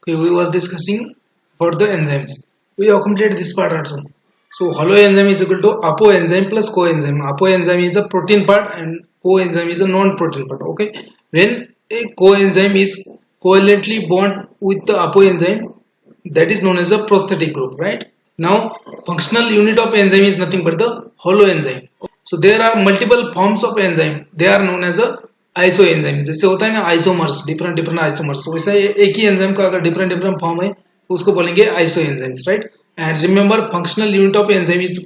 Okay, we was discussing about the enzymes. We have completed this part also. So holoenzyme is equal to apoenzyme plus coenzyme. Apoenzyme is a protein part and coenzyme is a non-protein part. Okay, when a coenzyme is covalently bond with the apoenzyme, that is known as a prosthetic group, right? Now, functional unit of enzyme is nothing but the holoenzyme. So there are multiple forms of enzyme. They are known as a isoenzyme. जैसे होता है ना isomers, different different isomers, वैसा एक ही enzyme का अगर different different form है उसको बोलेंगे isoenzymes, right? And remember functional unit of enzyme is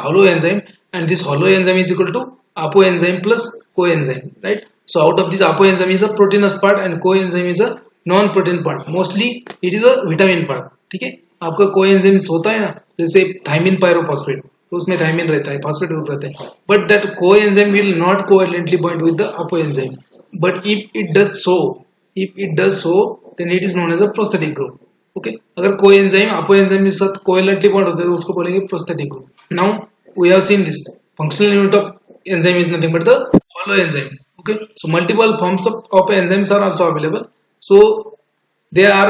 holoenzyme and this holoenzyme is equal to apoenzyme plus coenzyme, right? So out of this apoenzyme is a proteinous part and coenzyme is a non protein part. Mostly it is a vitamin part. ठीक है, आपका coenzymes होता है ना, जैसे thymine pyrophosphate, तो उसमें thymine रहता है, फॉस्फेट ग्रुप रहता है, but that coenzyme will not covalently bond with the apoenzyme. But if it does so, then it is known as a prosthetic group. Okay, अगर coenzyme apoenzyme के साथ covalently bond होता है तो उसको बोलेंगे prosthetic group. Now we have seen this functional unit of enzyme is nothing but the holoenzyme. Okay, so multiple forms of enzymes are also available. So they are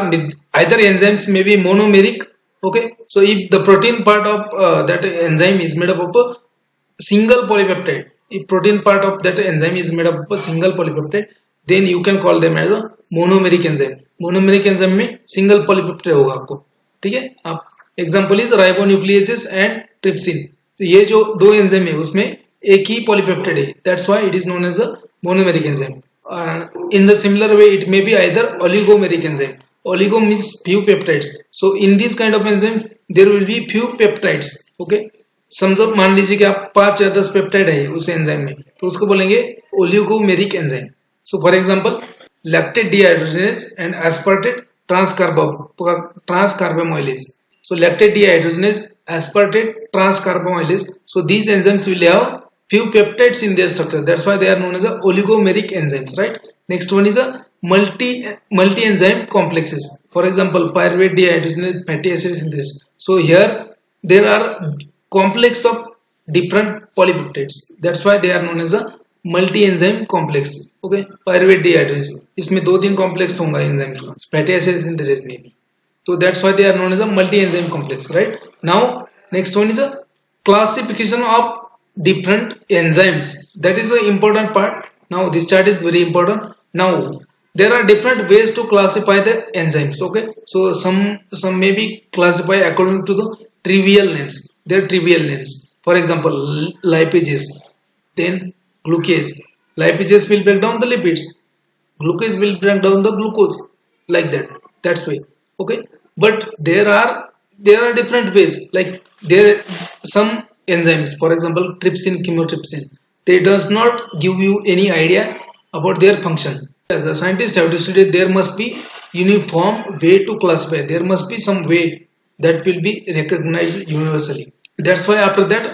either enzymes may be monomeric. Okay, so if the protein part of that enzyme is made up of a single polypeptide, if protein part of that enzyme is made up of a single polypeptide, then you can call them as a monomeric enzyme. Monomeric enzyme में single polypeptide होगा आपको, ठीक है? आप example is ribonucleases and trypsin. तो ये जो दो एंजाइम है उसमें एक ही पॉलीपेप्टाइड है, that's why it is known as a monomeric enzyme. In the similar way it may be either oligomeric enzyme. Oligo means few peptides, so in this kind of enzymes there will be few peptides. Okay, समझो मान लीजिए कि आप 5 या 10 peptide है उस enzyme में, तो उसको बोलेंगे oligomeric enzyme. So for example lactate dehydrogenase and aspartate transcarbamoylase. So lactate dehydrogenase, aspartate, transcarbamylase. So these enzymes will have few peptides in their structure. That's why they are known as a oligomeric enzymes, right? Next one is a multi enzyme complexes. For example, pyruvate dehydrogenase fatty acid synthesis. So here there are complex of different polypeptides. That's why they are known as a multi enzyme complex. Okay, pyruvate dehydrogenase. इसमें 2-3 complex होंगे enzymes का. Fatty acid synthesis में भी. So that's why they are known as a multi-enzyme complex, right? Now, next one is a classification of different enzymes. That is an important part. Now, this chart is very important. Now, there are different ways to classify the enzymes. Okay, so some may be classified according to the trivial names. Their trivial names. For example, lipases, then glucase. Lipases will break down the lipids. Glucase will break down the glucose, like that. That's why. Okay. But there are different ways, like there some enzymes, for example trypsin, chymotrypsin, they does not give you any idea about their function. As a scientist have to study, there must be uniform way to classify. There must be some way that will be recognized universally. That's why after that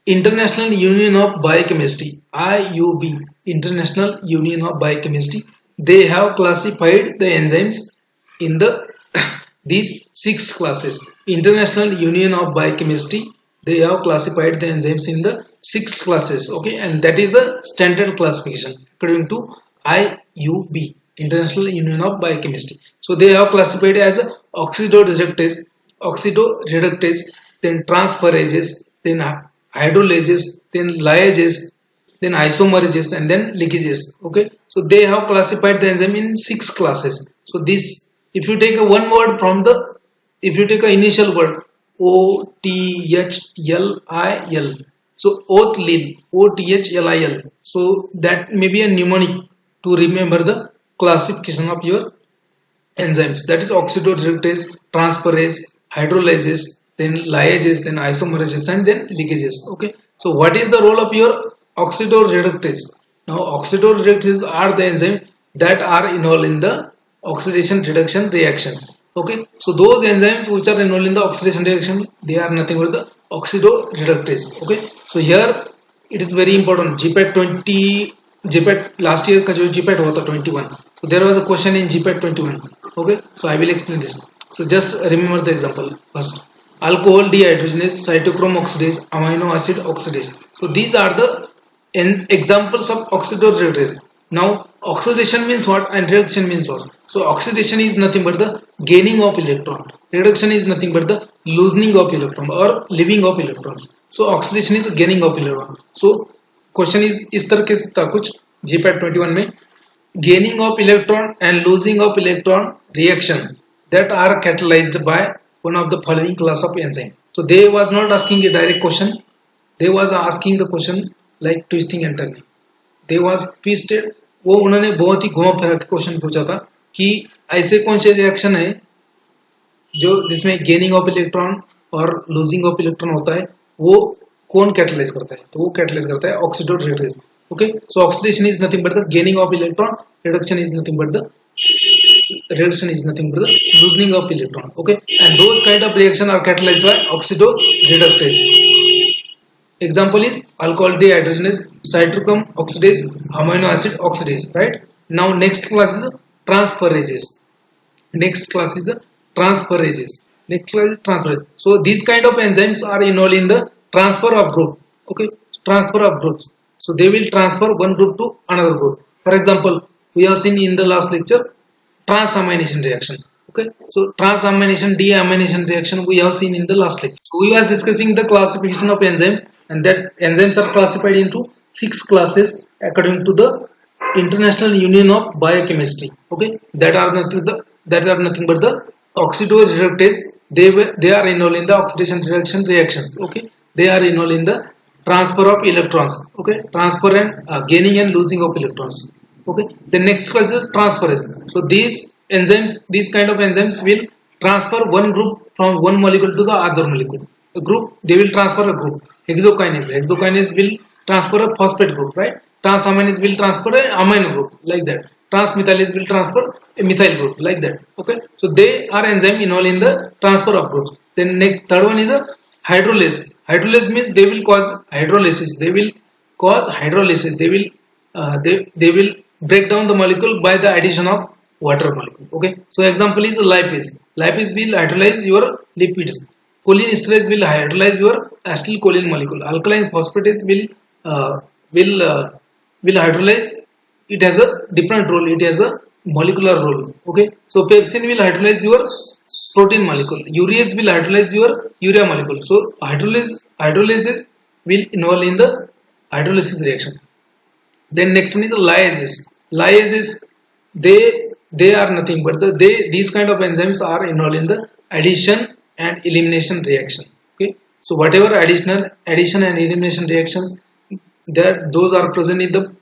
International Union of Biochemistry, IUB, International Union of Biochemistry, they have classified the enzymes in the these 6 classes. International Union of Biochemistry, they have classified the enzymes in the 6 classes. Okay, and that is the standard classification according to IUB, International Union of Biochemistry. So they have classified as oxidoreductase, then transferases, then hydrolases, then lyases, then isomerases, and then leakages. Okay, so they have classified the enzyme in 6 classes. So this, if you take a one word from the, if you take a initial word OTHLIL, so OTHLIL, so that may be a mnemonic to remember the classification of your enzymes. That is oxidoreductase, transferase, hydrolases, then lyases, then isomerases, and then leakages. Okay, so what is the role of your oxidoreductase? Now oxidoreductases are the enzymes that are involved in the oxidation reduction reactions. Okay, so those enzymes which are involved in the oxidation reaction, they are nothing but the oxidoreductase. Okay, so here it is very important. GPAT last year का जो GPAT हुआ था 21, so there was a question in GPAT 21. Okay, so I will explain this. So just remember the example first. Alcohol dehydrogenase, cytochrome oxidase, amino acid oxidase. So these are the examples of oxidoreductase. Now oxidation means what and reduction means what? So oxidation is nothing but the gaining of electron. Reduction is nothing but the loosening of electron or leaving of electrons. So oxidation is gaining of electron. So question इस तरह के था कुछ GPAT 21 में gaining of electron and losing of electron reaction that are catalyzed by one of the following class of enzyme. So they was not asking a direct question, they was asking the question like twisting and turning. They was twisted, वो उन्होंने बहुत ही घुमा फिरा के question पूछा था कि ऐसे कौन से रिएक्शन है जो जिसमें गेनिंग ऑफ इलेक्ट्रॉन और लूजिंग ऑफ इलेक्ट्रॉन होता है, वो कौन कैटलाइज करता है? तो वो कैटलाइज करता है ऑक्सीडोरेटेज. Okay, so oxidation is nothing but the gaining of electron, reduction is nothing but the loosening of electron. Okay, and those kind of reaction are catalyzed by oxidoreductase. Example is alcohol dehydrogenase, cytochrome oxidase, amino acid oxidase. Right now, next class is transferases. Next class is transferases. Next class is transferase. So these kind of enzymes are involved in the transfer of group. Okay, transfer of groups. So they will transfer one group to another group. For example, we have seen in the last lecture transamination reaction. Okay, so transamination, deamination reaction we have seen in the last lecture. So we are discussing the classification of enzymes, and that enzymes are classified into 6 classes according to the International Union of Biochemistry. Okay, that are nothing but the oxidoreductase. They are involved in the oxidation reduction reactions. Okay, they are involved in the transfer of electrons. Okay, transfer and gaining and losing of electrons. Okay, the next class is transferase. So these enzymes, these kind of enzymes will transfer one group from one molecule to the other molecule. A group, they will transfer a group. Hexokinase will transfer a phosphate group, right? Transaminase will transfer a amino group, like that. Transmethylase will transfer a methyl group, like that. Okay, so they are enzyme involved in the transfer of groups. Then next, third one is a hydrolase. Hydrolase means they will cause hydrolysis. They will cause hydrolysis. They will break down the molecule by the addition of water molecule. Okay. So example is lipase. Lipase will hydrolyze your lipids. Cholinesterase will hydrolyze your acetylcholine molecule. Alkaline phosphatase will hydrolyze. It has a different role. It has a molecular role. Okay. So pepsin will hydrolyze your protein molecule. Urease will hydrolyze your urea molecule. So hydrolysis will involve in the hydrolysis reaction. Then next one is the lyases. Lyases, they are nothing but these kind of enzymes are involved in the addition and elimination reaction. Okay, so whatever addition and elimination reactions those are present in the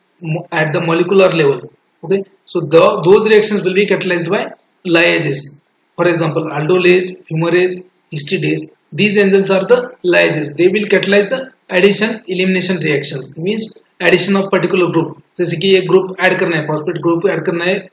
at the molecular level. Okay, so those reactions will be catalyzed by lyases. For example, aldolase, fumarase, histidase. These enzymes are the lyases. They will catalyze the addition elimination reactions. Means addition of particular group. जैसे कि एक group add करना है, phosphate group add करना है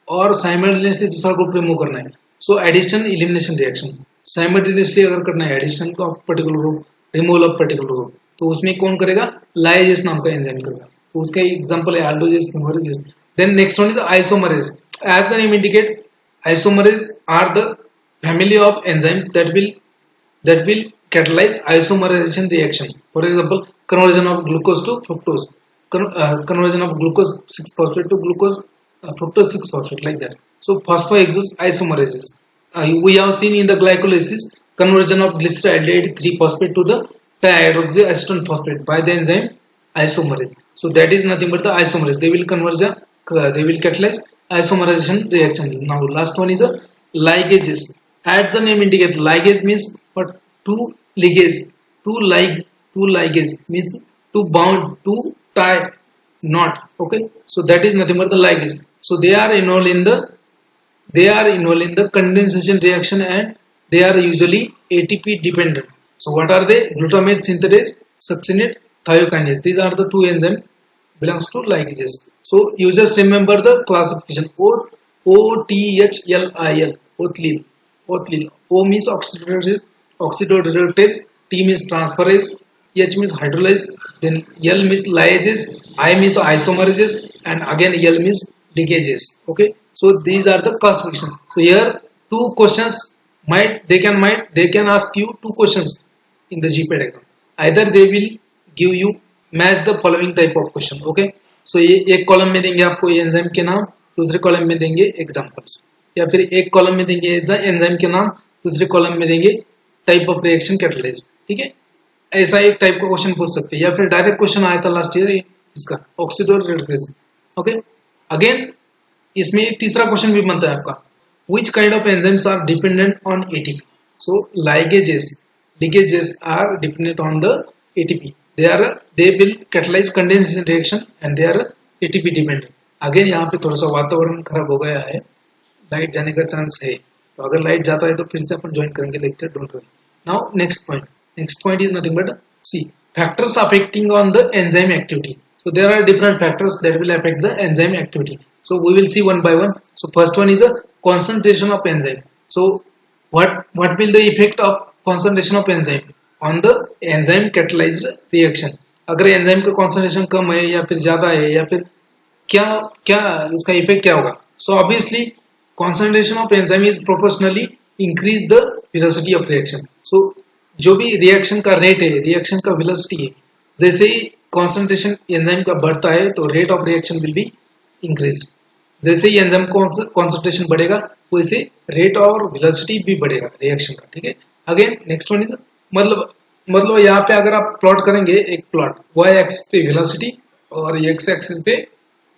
और simultaneously दूसरा group remove करना है. So addition elimination reaction simultaneously अगर करना है addition of particular group, removal of particular group, तो उसमें कौन करेगा? लाइजेस नाम का एंजाइम करेगा. तो उसका एग्जांपल है aldolase, fumarase. Then next one is isomerase. As the name indicate, isomerase are the family of enzymes that will catalyze isomerization reaction. For example, conversion of glucose to fructose, conversion of glucose 6-phosphate to glucose fructose 6-phosphate, like that. So phosphoisobisomerases. We have seen in the glycolysis conversion of glyceraldehyde 3-phosphate to the dihydroxyacetone phosphate by the enzyme isomerase. So that is nothing but the isomerase. They will catalyze isomerization reaction. Now last one is a ligases. As the name indicates, ligase means what? Two ligase means to bound, to tie knot. Okay, so that is nothing but the ligase. So they are involved in the condensation reaction, and they are usually ATP dependent. So what are they? Glutamate synthetase, succinate, thiokinase. These are the two enzymes belongs to ligases. So you just remember the classification. OTHLIL, Othlil. O means oxidoreductase, T means transferase, H means hydrolase, then L means lyases, I means isomerases, and again L means ligases. Okay, so these are the classification. So here two questions they can ask you two questions in the GPAT exam. Either they will give you match the following type of question. Okay, सो ये एक column में देंगे आपको enzyme के नाम, दूसरे column में देंगे एग्जांपल्स, या फिर एक कॉलम में देंगे एंजाइम के नाम, दूसरे कॉलम में देंगे टाइप ऑफ रिएक्शन कैटलाइज। ठीक है, ऐसा एक टाइप का क्वेश्चन पूछ सकते हैं, या फिर डायरेक्ट क्वेश्चन आया था लास्ट ईयर इसका ऑक्सीडोर रिडक्टेज। ओके, अगेन इसमें एक तीसरा क्वेश्चन भी बनता है आपका, which kind of enzymes are dependent on ATP? So ligases are dependent on the ATP. They will catalyze condensation reaction and they are ATP dependent. Again यहाँ पे थोड़ा सा वातावरण खराब हो गया है, लाइट जाने का चांस है, तो अगर लाइट जाता है तो फिर से अपन ज्वाइन करेंगे lecture, don't worry. Now next point is nothing but see factors affecting on the enzyme activity. So there are different factors that will affect the enzyme activity. So we will see one by one. So first one is a concentration of enzyme. So what will the effect of concentration of enzyme on the enzyme catalyzed reaction? अगर enzyme का concentration कम है या फिर ज्यादा है या फिर क्या क्या इसका इफेक्ट क्या होगा? So obviously concentration of enzyme is proportionally increase the velocity of reaction. So जो भी रिएक्शन का रेट है, रिएक्शन का वेलोसिटी है, जैसे ही कॉन्सेंट्रेशन एंजाइम का बढ़ता है तो rate of reaction will be increase. जैसे ही एंजाइम कॉन्सेंट्रेशन बढ़ेगा वैसे रेट और वेलोसिटी भी बढ़ेगा रिएक्शन का। ठीक है, अगेन नेक्स्ट वन इज मतलब यहाँ पे अगर आप प्लॉट करेंगे एक प्लॉट, वाई एक्सिस पे वेलोसिटी और एक्स एक्सिस पे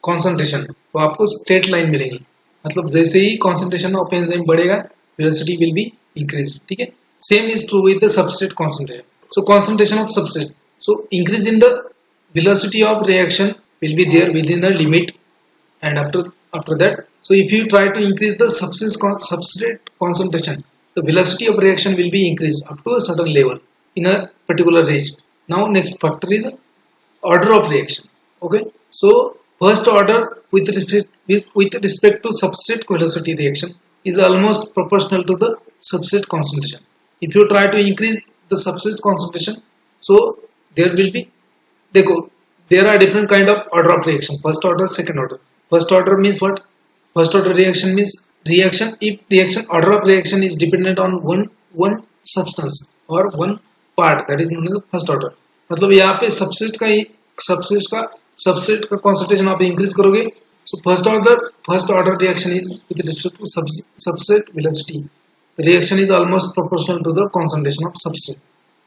कॉन्सेंट्रेशन, तो आपको स्ट्रेट लाइन मिलेगी। मतलब जैसे ही कॉन्सेंट्रेशन ऑफ एंजाइम बढ़ेगा वेलोसिटी विल बी इंक्रीज। ठीक है, same is true with the substrate concentration. So concentration of substrate, so increase in the velocity of reaction will be there within the limit, and after that, so if you try to increase the substrate concentration, the velocity of reaction will be increased up to a certain level in a particular range. Now next factor is order of reaction. Okay, so first order with respect to substrate velocity reaction is almost proportional to the substrate concentration. If you try to increase the substrate concentration, so there will be, देखो there are different kind of order of reaction, first order, second order. First order means what? First order reaction means reaction if reaction order of reaction is dependent on one substance or one part, that is known as first order. मतलब यहाँ पे substrate का concentration आप increase करोगे, so first order reaction is with respect to substrate velocity, reaction is almost proportional to the concentration of substrate.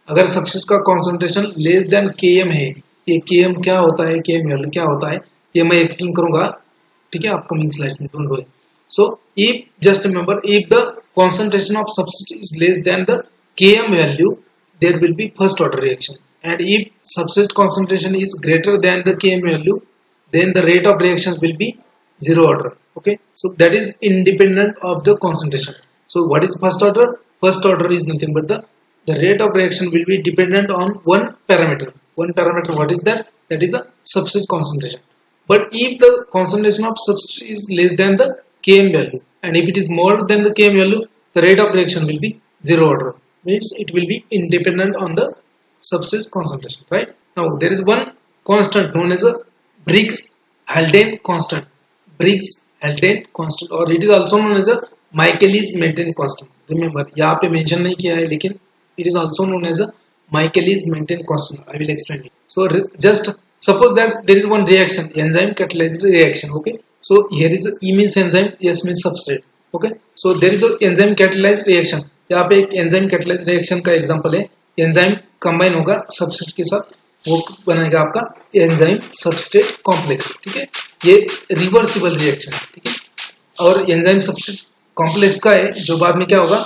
अगर substrate का concentration less than km है, ये km क्या होता है, kml क्या होता है, ये मैं एक्सप्लेन करूंगा, ठीक है, अपकमिंग स्लाइड्स में, don't worry. So if just remember, if the concentration of substrate is less than the km value, there will be first order reaction, and if substrate concentration is greater than the km value, then the rate of reaction will be zero order. Okay, so that is independent of the concentration. So what is first order? First order is nothing but the rate of reaction will be dependent on one parameter. What is that? That is a substrate concentration. But if the concentration of substrate is less than the km value, and if it is more than the km value, the rate of reaction will be zero order. Means it will be independent on the substrate concentration, right? Now there is one constant known as a Briggs-Haldane constant. Briggs-Haldane constant, or it is also known as a Michaelis-Menten constant. Remember, यहाँ पे mention नहीं किया है, लेकिन it is also known as a Michaelis-Menten constant. I will explain it. So just suppose that there is one reaction, enzyme catalyzed reaction. Okay, so here is E means enzyme, S means substrate. Okay, so there is a enzyme catalyzed reaction. यहाँ पे एक enzyme catalyzed reaction का example है, enzyme combine होगा substrate के साथ, वो बनाएगा आपका enzyme substrate complex. ठीक है, ये reversible reaction है, ठीक है, और enzyme substrate complex का है जो बाद में क्या होगा,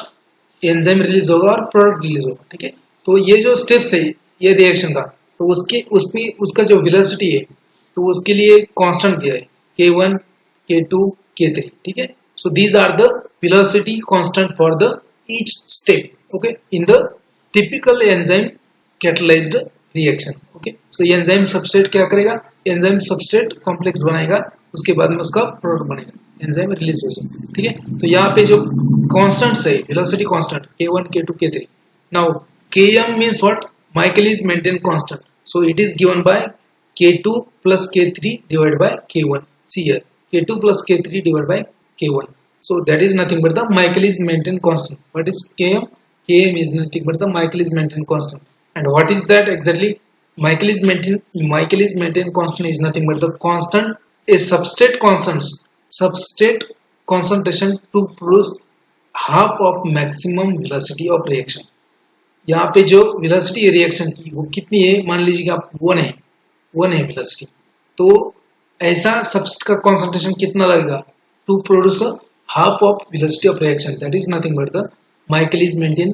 एंजाइम रिलीज होगा और प्रोडक्ट रिलीज होगा। ठीक है, तो ये जो स्टेप्स है ये रिएक्शन का, तो उसका जो वेलोसिटी है तो उसके लिए कांस्टेंट दिया है k1 k2 k3। ठीक है, so these are the velocity constant for the each step, okay, in the typical enzyme catalysed reaction. Okay, so ये एंजाइम सबस्ट्रेट क्या करेगा, एंजाइम सबस्ट्रेट कॉम्प्लेक्स बनाएगा, उसके बाद में उसका प्रोडक्ट बनेगा, एंजाइम रिलीज होगा। ठीक है, तो यहाँ पे जो कांस्टेंट्स है, velocity constant k1 k2 k3। Now km means what? Michaelis-Menten constant. So it is given by k2 plus k3 divided by k1. See here, k2 plus k3 divided by k1. So that is nothing but the Michaelis-Menten constant. What is km? Km is nothing but the Michaelis-Menten constant. And what is that exactly? Michaelis-Menten constant is nothing but the constant a substrate concentration to produce half of maximum velocity of reaction. यहाँ पे जो velocity reaction की वो कितनी है, मान लीजिए कि आप 1 है velocity, तो ऐसा substrate का concentration कितना लगेगा to produce a half of velocity of reaction, that is nothing but the Michaelis-Menten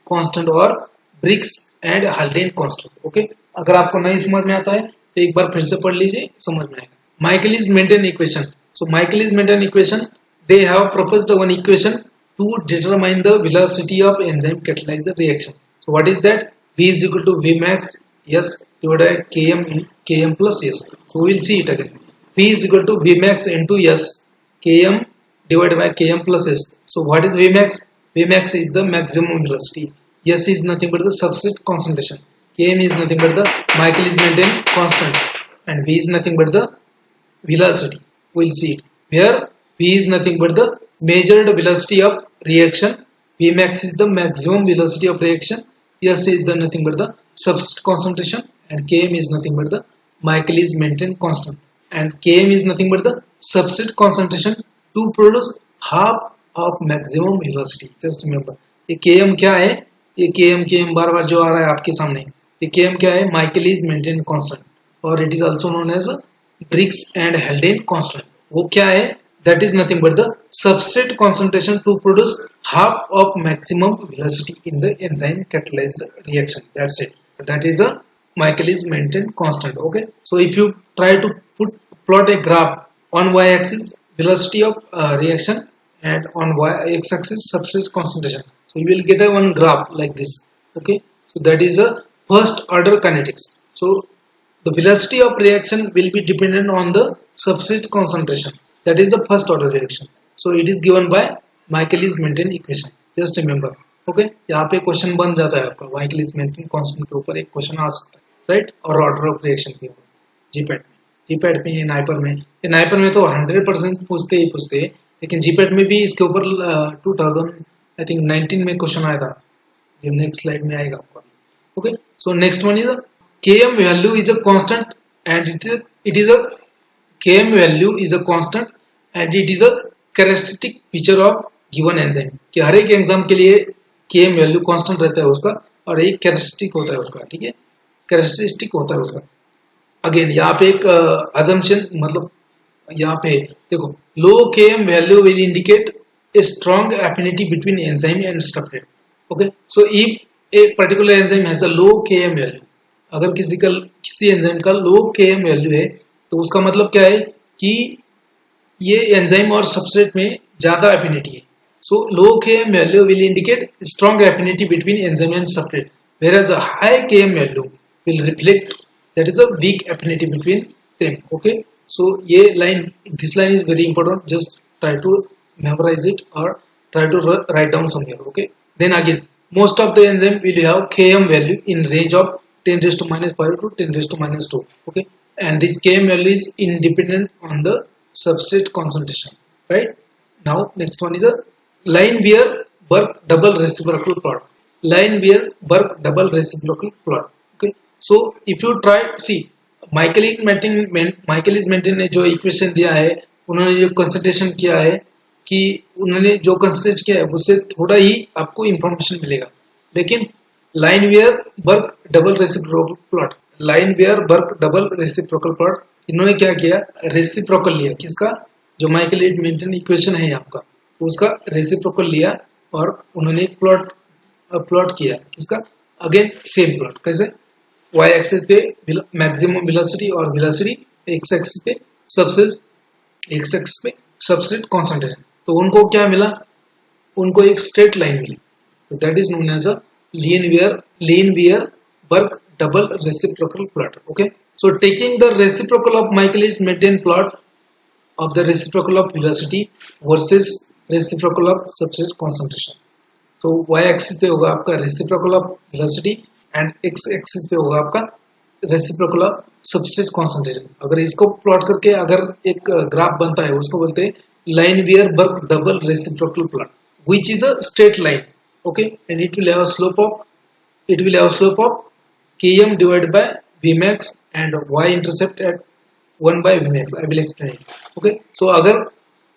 constant और Briggs and Haldane constant. Okay, अगर आपको नहीं समझ में आता है तो एक बार फिर से पढ़ लीजिए, समझ में आएगा. Michaelis-Menten equation. So Michaelis-Menten equation, they have proposed one equation to determine the velocity of enzyme catalyzed reaction. So what is that? V is equal to V max S divided by Km in Km plus S. So we will see it again. V is equal to V max into S Km divided by Km plus S. So what is V max? V max is the maximum velocity. S is nothing but the substrate concentration. Km is nothing but the Michaelis-Menten constant, and V is nothing but the velocity. We'll see it. Here V is nothing but the measured velocity of reaction. V max is the maximum velocity of reaction. S is the nothing but the substrate concentration, and Km is nothing but the Michaelis-Menten constant. And Km is nothing but the substrate concentration to produce half of maximum velocity. Just remember, ये Km क्या है? ये Km बार बार जो आ रहा है आपके सामने, ये Km क्या है? Michaelis-Menten constant, और it is also known as Briggs and Haldane constant. वो क्या है? That is nothing but the substrate concentration to produce half of maximum velocity in the enzyme catalyzed reaction. That's it. That is a Michaelis-Menten constant. Okay. So if you try to plot a graph on y-axis velocity of reaction and on y-axis substrate concentration, so you will get a one graph like this. Okay. So that is a first order kinetics. So the velocity of reaction will be dependent on the substrate concentration. That is the first order reaction. So it is given by Michaelis-Menten equation. Just remember. Okay. यहाँ पे question बन जाता है आपका Michaelis-Menten constant के ऊपर एक question आ सकता है, राइट, और ऑर्डर ऑफ रिएक्शन के ऊपर जीपैट में ये नाइपर में तो 100% पूछते हैं, लेकिन जीपैट में भी इसके ऊपर 2019 में क्वेश्चन आया था, जो नेक्स्ट स्लाइड में आएगा आपको. Okay, so next one is Km value is a constant and it is a Km value is a constant and it is a characteristic feature of given enzyme. कि हर एक enzyme के लिए Km value constant रहता है उसका, और एक characteristic होता है उसका. ठीक है, कैरेक्टरिस्टिक होता है उसका. अगेन यहाँ पे एक assumption, मतलब यहाँ पे देखो, low Km value will indicate a strong affinity between enzyme and substrate. Okay, so if a particular enzyme has a low Km value, अगर किसी एंजाइम का लो Km वैल्यू है तो उसका मतलब क्या है कि ये एंजाइम और सबस्ट्रेट में ज्यादा एफिनिटी है. सो लो Km value will indicate strong affinity between enzyme and substrate, whereas a high Km value will reflect that is a weak affinity between them. Okay, so ये line, this line is very important, just try to memorize it or try to write down somewhere. Okay, then again most of the enzyme will have Km value in range of 10 raised to minus 5 to 10 raised to minus 2. Okay, and this Km value is independent on the substrate concentration. Right, now next one is a Lineweaver-Burke double reciprocal plot. Lineweaver-Burke double reciprocal plot. Okay, so if you try, see Michaelis-Menten ने जो equation दिया है, उन्होंने जो consideration किया है, कि उन्होंने जो कंसिडर किया है उससे थोड़ा ही आपको इंफॉर्मेशन मिलेगा, लेकिन Lineweaver-Burke double reciprocal plot, Lineweaver-Burke double reciprocal plot, इन्होंने क्या किया, रेसिप्रोकल लिया, किसका, जो Michaelis-Menten इक्वेशन है आपका, तो उसका रेसिप्रोकल लिया और उन्होंने एक प्लॉट किया, किसका, अगेन सेम प्लॉट, कैसे, y एक्सिस पे मैक्सिमम वेलोसिटी और वेलोसिटी, x एक्सिस पे सबस्ट्रेट कॉन्सेंट्रेशन. तो उनको क्या मिला, उनको एक स्ट्रेट लाइन मिली, तो that is known as a Lineweaver-Burke double reciprocal plot. Okay, so taking the reciprocal of Michaelis-Menten plot of the reciprocal of velocity versus reciprocal of substrate concentration. So y axis पे होगा आपका reciprocal of velocity and x axis पे होगा आपका reciprocal of substrate concentration. अगर इसको plot करके अगर एक ग्राफ बनता है, उसको बोलते हैं Lineweaver-Burke double reciprocal plot, which is a straight line. Okay, and it will have a slope of Km divided by Vmax and y-intercept at 1 by Vmax. I will explain it. Okay. So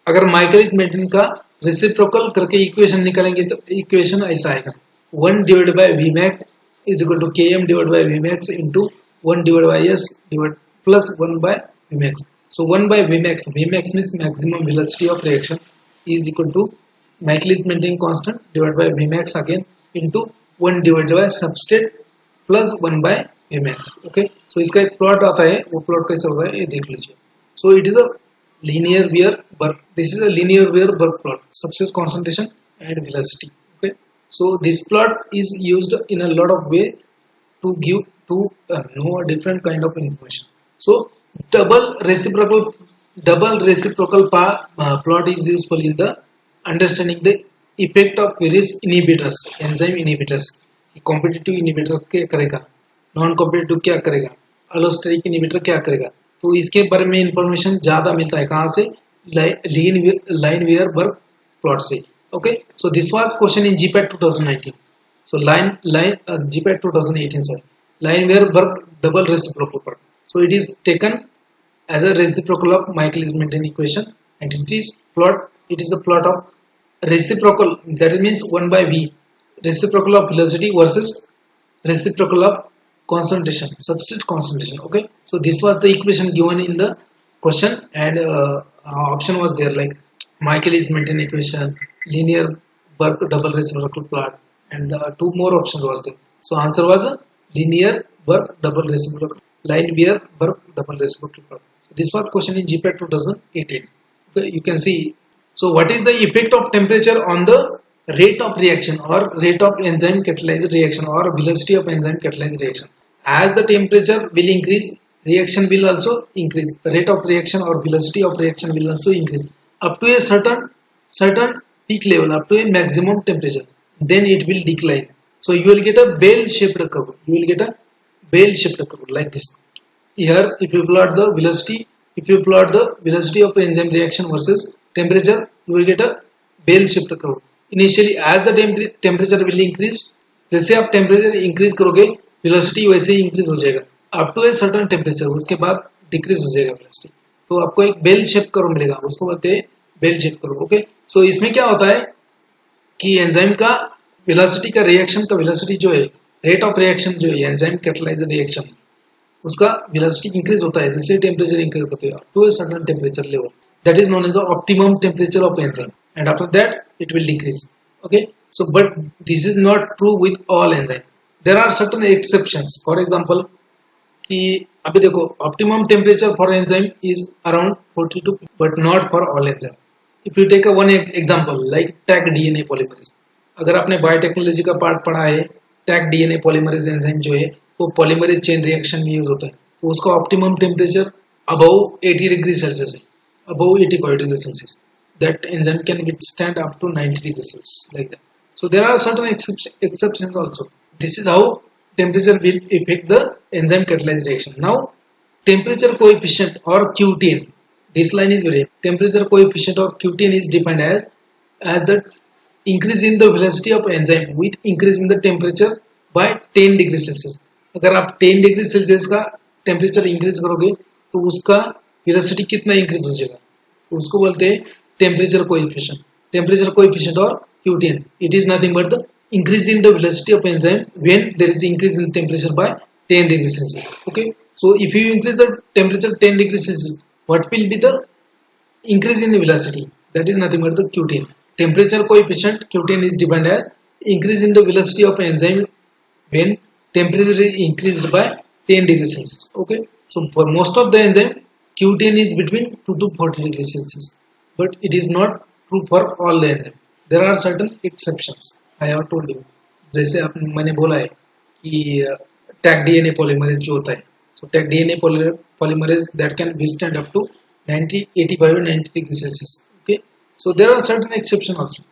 अगर Michaelis Menten का reciprocal करके equation निकालेंगे तो equation ऐसा आएगा 1 divide by Vmax is equal to Km divided by Vmax into 1 divided by S divided plus 1 by Vmax. So 1 by Vmax, Vmax means maximum velocity of reaction is equal to Michaelis-Menten constant divided by Vmax again into 1 divided by substrate plus 1 by Vmax. Okay, so इसका एक plot आता है, वो plot कैसे होगा ये देख लीजिए. So it is a linear Weir-Burke. This is a linear Weir-Burke plot, substrate concentration and velocity. Okay, so this plot is used in a lot of way to give to know a different kind of information. So double reciprocal plot is useful in the understanding the effect of various inhibitors, enzyme inhibitors. Competitive inhibitor क्या करेगा, non competitive क्या करेगा, अलोस्टेरिक inhibitor क्या करेगा, तो इसके बारे में इंफॉर्मेशन ज्यादा मिलता है कहाँ से, लाइन वेयर-बर्क प्लॉट से. Okay, so this was question in GPAT 2019. सो GPAT 2018 sorry, Lineweaver Burk double reciprocal plot. So it is taken as a reciprocal of Michaelis-Menten equation, and it is a plot of reciprocal, that means 1 by V, reciprocal of velocity versus reciprocal of concentration, substrate concentration. Okay, so this was the equation given in the question, and option was there like Michaelis-Menten equation, linear Burke double reciprocal plot, and two more options was there. So answer was a linear Burke double reciprocal, line Weir-Burke double reciprocal plot. So this was question in GPAT 2018. Okay, you can see. So what is the effect of temperature on the rate of reaction or rate of enzyme catalyzed reaction or velocity of enzyme catalyzed reaction? As the temperature will increase, reaction will also increase. The rate of reaction or velocity of reaction will also increase up to a certain peak level, up to a maximum temperature. Then it will decline. So you will get a bell-shaped curve. You will get a bell-shaped curve like this. Here, if you plot the velocity of enzyme reaction versus temperature, you will get a bell-shaped curve. Initially, as the temperature will increase, जैसे आप temperature increase करोगे, velocity वैसे ही increase हो जाएगा. Up to a certain temperature, उसके बाद decrease हो जाएगा velocity. तो आपको एक bell-shaped curve मिलेगा, उसको बोलते हैं bell-shaped curve. Okay, so इसमें क्या होता है कि enzyme का velocity का reaction का velocity जो है, rate of reaction जो है, enzyme catalyzed reaction, उसका velocity increase होता है जैसे temperature increase होता है to a certain temperature level. That is known as the optimum temperature of enzyme, and after that it will decrease. Okay, so but this is not true with all enzyme. There are certain exceptions. For example, कि अभी देखो optimum temperature for enzyme is around 42, but not for all enzyme. If you take a one example like Taq DNA polymerase, अगर आपने biotechnology का part पढ़ा है, Taq DNA polymerase enzyme जो है वो पॉलीमरेज चेन रिएक्शन में यूज होता है, तो उसका optimum temperature above 80 degree Celsius है, above 85 degree Celsius. That enzyme can withstand up to 90 degree Celsius like that. So there are certain exceptions also. This is how temperature will affect the enzyme catalyzed reaction. Now temperature coefficient or Qtn, this line is very, temperature coefficient or Qtn is defined as the increase in the velocity of enzyme with increase in the temperature by 10 degree Celsius. अगर आप 10 degree Celsius का temperature increase करोगे तो उसका velocity कितना increase हो जाएगा, तो उसको बोलते हैं टेम्परेचर कोएफिशिएंट और Qtn. It is nothing but the increase in the velocity of enzyme when there is increase in temperature by 10 degree Celsius. Okay, so if you increase the temperature 10 degree Celsius, what will be the increase in the velocity? That is nothing but the Qtn. Temperature coefficient Qtn is defined as increase in the velocity of enzyme when temperature is increased by 10 degrees Celsius. Okay, so for most of the enzyme Qtn is between 2 to 40 degrees Celsius, but it is not true for all the enzyme. There are certain exceptions. I have told you. जैसे मैंने बोला है कि Taq DNA polymerase जो होता है, so Taq DNA polymerase that can withstand up to 90, 85 or 90 degrees Celsius. Okay, so there are certain exceptions also.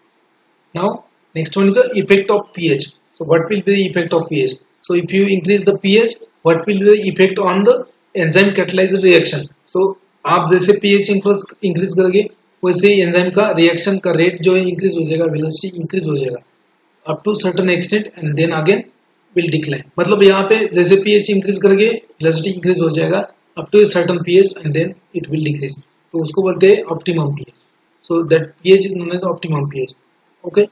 Now next one is the effect of pH. So what will be the effect of pH? So if you increase the pH, what will be the effect on the enzyme catalyzed reaction? So आप जैसे pH increase करोगे वैसे ही enzyme का reaction का rate जो है increase हो जाएगा, वेलोसिटी इंक्रीज हो जाएगा up to certain extent, and then again will decline. मतलब यहाँ पे जैसे pH इंक्रीज करेंगे velocity इंक्रीज हो जाएगा up to a certain pH and then it will decrease. तो उसको बोलते हैं optimum pH. So that pH is known as optimum pH. Okay.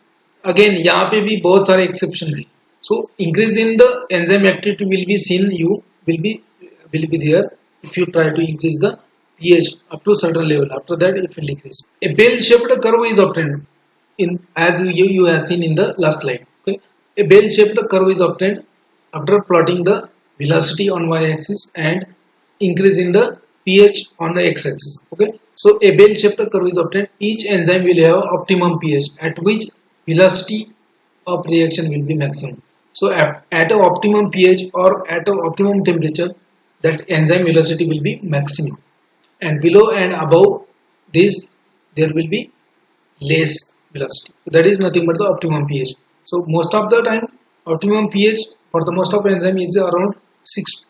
Again यहाँ पे भी बहुत सारे exception है. So increase in the enzyme activity will be seen. You will be there if you try to increase the pH up to a certain level. After that it will decrease. A bell-shaped curve is obtained in as you have seen in the last slide. Okay. A bell-shaped curve is obtained after plotting the velocity on y-axis and increasing the pH on the x-axis. Okay. So a bell-shaped curve is obtained. Each enzyme will have optimum pH at which velocity of reaction will be maximum. So at an optimum pH or at an optimum temperature, that enzyme velocity will be maximum, and below and above this there will be less velocity. So that is nothing but the optimum pH. So most of the time optimum pH for the most of enzyme is around 6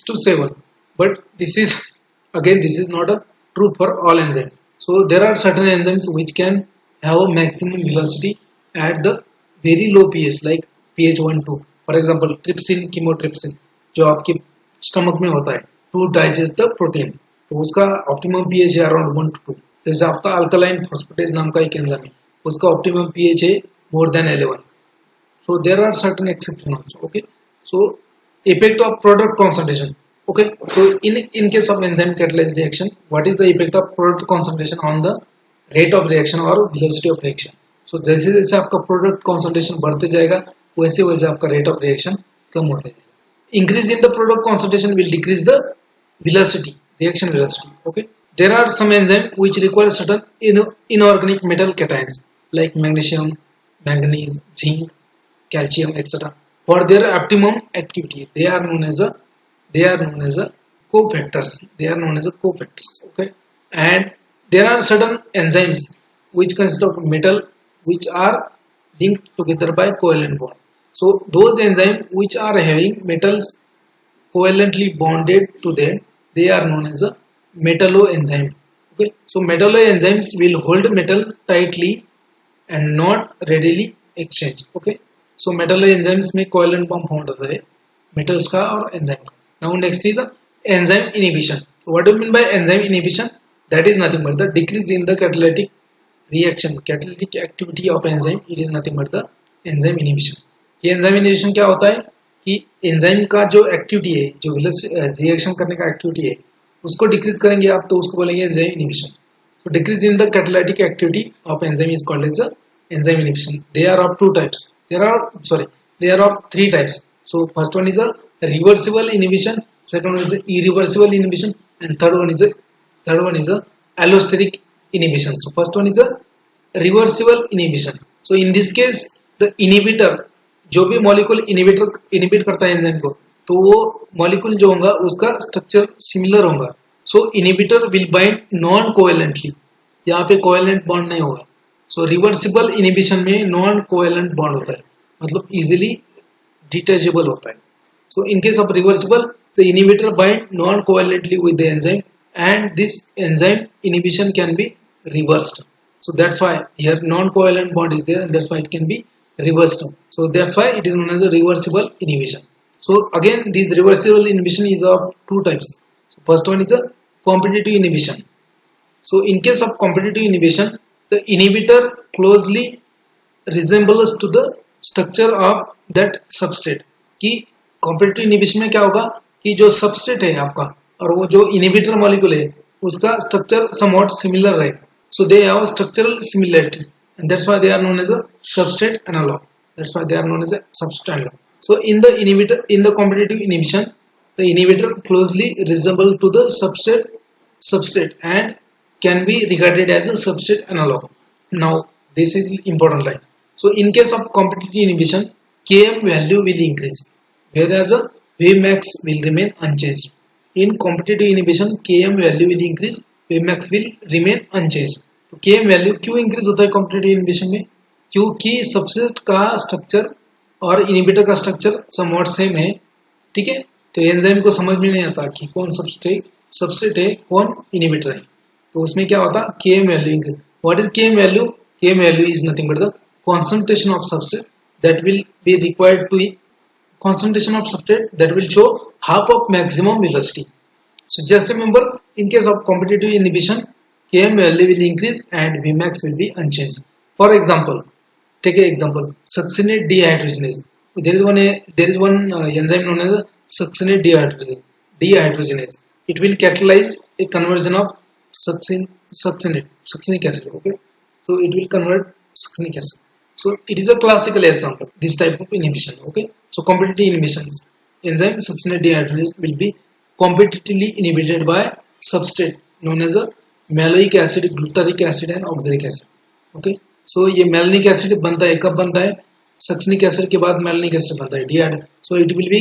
to 7, but this is again this is not a true for all enzymes. So there are certain enzymes which can have a maximum velocity at the very low pH like pH 1 2. For example trypsin, chymotrypsin जो आपके stomach में होता है to digest the protein, तो उसका optimum pH है around 1 to 2. जैसे आपका अल्कलाइन फॉस्फेटेज नाम का एक एंजाइम है उसका ऑप्टिमम पीएच है more than 11. So there are certain exceptions. Okay. So effect of product concentration. Okay. So in case of enzyme catalyzed reaction, what is the effect of product concentration on the rate of reaction or velocity of reaction? So जैसे जैसे आपका product concentration बढ़ते जाएगा वैसे वैसे आपका rate of reaction कम होता जाएगा. Increase in the product concentration will decrease the velocity, reaction velocity. Okay. There are some enzymes which require certain inorganic metal cations like magnesium, manganese, zinc, calcium, etc. For their optimum activity, they are known as a cofactors. They are known as a cofactors. Okay. And there are certain enzymes which consist of metal which are linked together by covalent bond. So those enzymes which are having metals covalently bonded to them, they are known as a metalloenzyme. Okay. So metalloenzymes will hold metal tightly and not readily exchange. Okay. So metalloenzymes में covalent bond formed होता है metals का और enzyme का. Now next is enzyme inhibition. So what do you mean by enzyme inhibition? That is nothing but the decrease in the catalytic reaction, catalytic activity of enzyme. It is nothing but the enzyme inhibition. ये enzyme inhibition क्या होता है कि enzyme का जो activity है, जो reaction करने का एक्टिविटी है उसको डिक्रीज करेंगे आप तो उसको बोलेंगे enzyme inhibition. So decrease in the catalytic activity of enzyme is called as enzyme inhibition. They are of three types. So first one is a reversible inhibition, second one is irreversible inhibition and third one is a allosteric inhibition. So first one is a reversible inhibition. So in this case the inhibitor, जो भी molecule inhibit करता है enzyme को, तो वो molecule जो होगा उसका स्ट्रक्चर सिमिलर होगा. So inhibitor will bind non covalently. यहाँ पे कोवेलेंट बॉन्ड नहीं होगा. सो रिवर्सिबल इनिबिशन में नॉन कोवेलेंट बॉन्ड होता है, मतलब इजीली डिटैचेबल होता है. So in case of reversible the inhibitor bind non covalently with the enzyme and this enzyme inhibition can be reversed. So that's why here non-covalent bond is there and that's why it can be reversed. So that's why it is known as a reversible inhibition. So again this reversible inhibition is of two types. So first one is a competitive inhibition. So in case of competitive inhibition, the inhibitor closely resembles to the structure of that substrate. कि competitive inhibition में क्या होगा कि जो substrate है आपका और वो जो इनिबिटर मॉलिक्यूल है उसका स्ट्रक्चर समवॉट सिमिलर रहेगा. So they have structural similarity and that's why they are known as a substrate analogue. That's why they are known as a substrate analogue. So in the competitive inhibition the inhibitor closely resemble to the substrate and can be regarded as a substrate analogue. Now this is important line. So in case of competitive inhibition Km value will increase whereas a Vmax will remain unchanged. In competitive inhibition Km value will increase, Vmax will remain unchanged. तो Km value क्यों increase होता है competitive inhibition में? क्योंकि substrate का structure और inhibitor का structure somewhat same है. ठीक है. तो एंजाइम को समझ में नहीं आता कि कौन सबस्ट्रेट है कौन इनिबिटर है, तो उसमें क्या होता Km value increase. What is Km value? Km value is nothing but the concentration of substrate that will be required to concentration of substrate that will show half of maximum velocity. So just remember, in case of competitive inhibition, Km value will increase and Vmax will be unchanged. For example, take an example, succinate dehydrogenase. There is one enzyme known as succinate dehydrogenase. It will catalyze a conversion of succinic acid. Okay, so it will convert succinic acid. So it is a classical example, this type of inhibition. Okay, so competitive inhibitions, enzyme succinate dehydrogenase will be competitively inhibited by substrate known as a malic acid, glutaric acid and oxalic acid. Okay, so ये malic acid बनता है, कब बनता है? Succinic acid के बाद malic acid बनता है, dehydrated. So it will be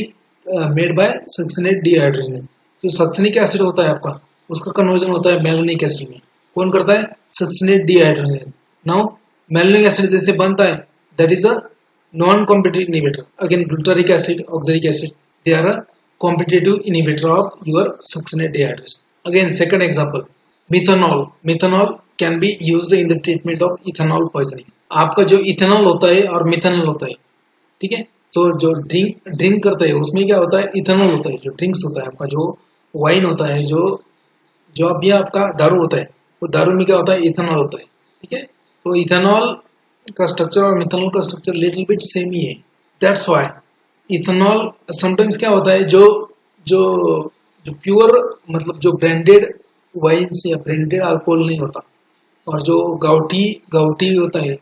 made by succinate dehydrogenase. जो succinic acid होता है आपका, उसका conversion होता है malic acid में. कौन करता है? Succinate dehydrogenase. Now malic acid जैसे बनता है, that is a non-competitive inhibitor. Again glutaric acid, oxalic acid, they are a competitive inhibitor of your succinate dehydrogenase. Again second example, methanol. Methanol can be used in the treatment of ethanol poisoning. आपका जो ethanol होता है और methanol होता है, ठीक है, तो जो ड्रिंक करता है उसमें क्या होता है? इथेनॉल होता है. जो ड्रिंक्स होता है आपका, जो वाइन होता है, जो अभी आपका दारू होता है, वो दारू में क्या होता है? इथेनॉल होता है. ठीक है, तो इथेनॉल का स्ट्रक्चर और मिथेनॉल का स्ट्रक्चर लिटिल बिट सेम ही है. दैट्स व्हाई इथेनॉल समटाइम्स क्या होता है, जो जो जो प्योर मतलब जो ब्रांडेड वाइन्स या ब्रांडेड अल्कोहल नहीं होता, और जो गाउटी होता है,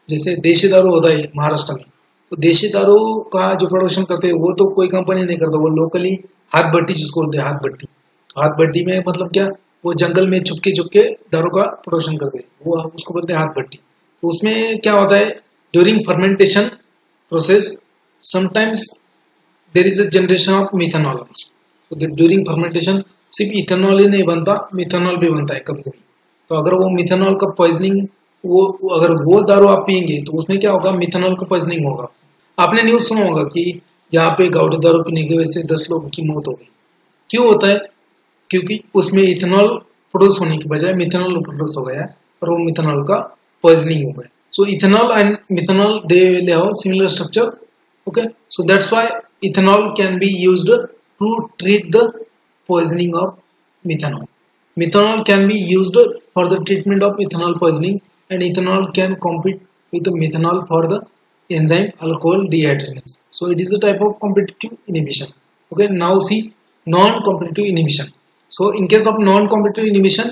जैसे देशी दारू होता है महाराष्ट्र में, तो देशी दारू का जो प्रोडक्शन करते हैं वो तो कोई कंपनी नहीं करता, वो लोकली हाथ भट्टी जिसको बोलते हैं, हाथ भट्टी में मतलब क्या, वो जंगल में चुपके दारू का प्रोडक्शन करते हैं, वो उसको बोलते हैं हाथ भट्टी. तो उसमें क्या होता है, during fermentation process sometimes there is a generation of methanol. तो ड्यूरिंग फर्मेंटेशन सिर्फ इथेनॉल ही नहीं बनता, मिथेनॉल भी बनता है कभी कभी. तो अगर वो मिथेनॉल का पॉइजनिंग, अगर वो दारू आप पियेंगे तो उसमें क्या होगा, मिथेनॉल का पॉइजनिंग होगा. आपने न्यूज सुना होगा कि यहाँ पे गाउटी दारू पीने की वजह से 10 लोगों की मौत हो गई. क्यों होता है? क्योंकि उसमें इथेनॉल प्रोड्यूस होने की बजाय मिथेनॉल प्रोड्यूस हो गया और वो मिथेनॉल का पॉइजनिंग हो गया. So ethanol and methanol they will have similar structure. Okay, so that's why ethanol can be used to treat the poisoning of methanol. Methanol can be used for the treatment of ethanol poisoning, and ethanol can compete with the methanol for the enzyme alcohol dehydrogenase. So it is a type of competitive inhibition. Okay, now see non-competitive inhibition. So in case of non-competitive inhibition,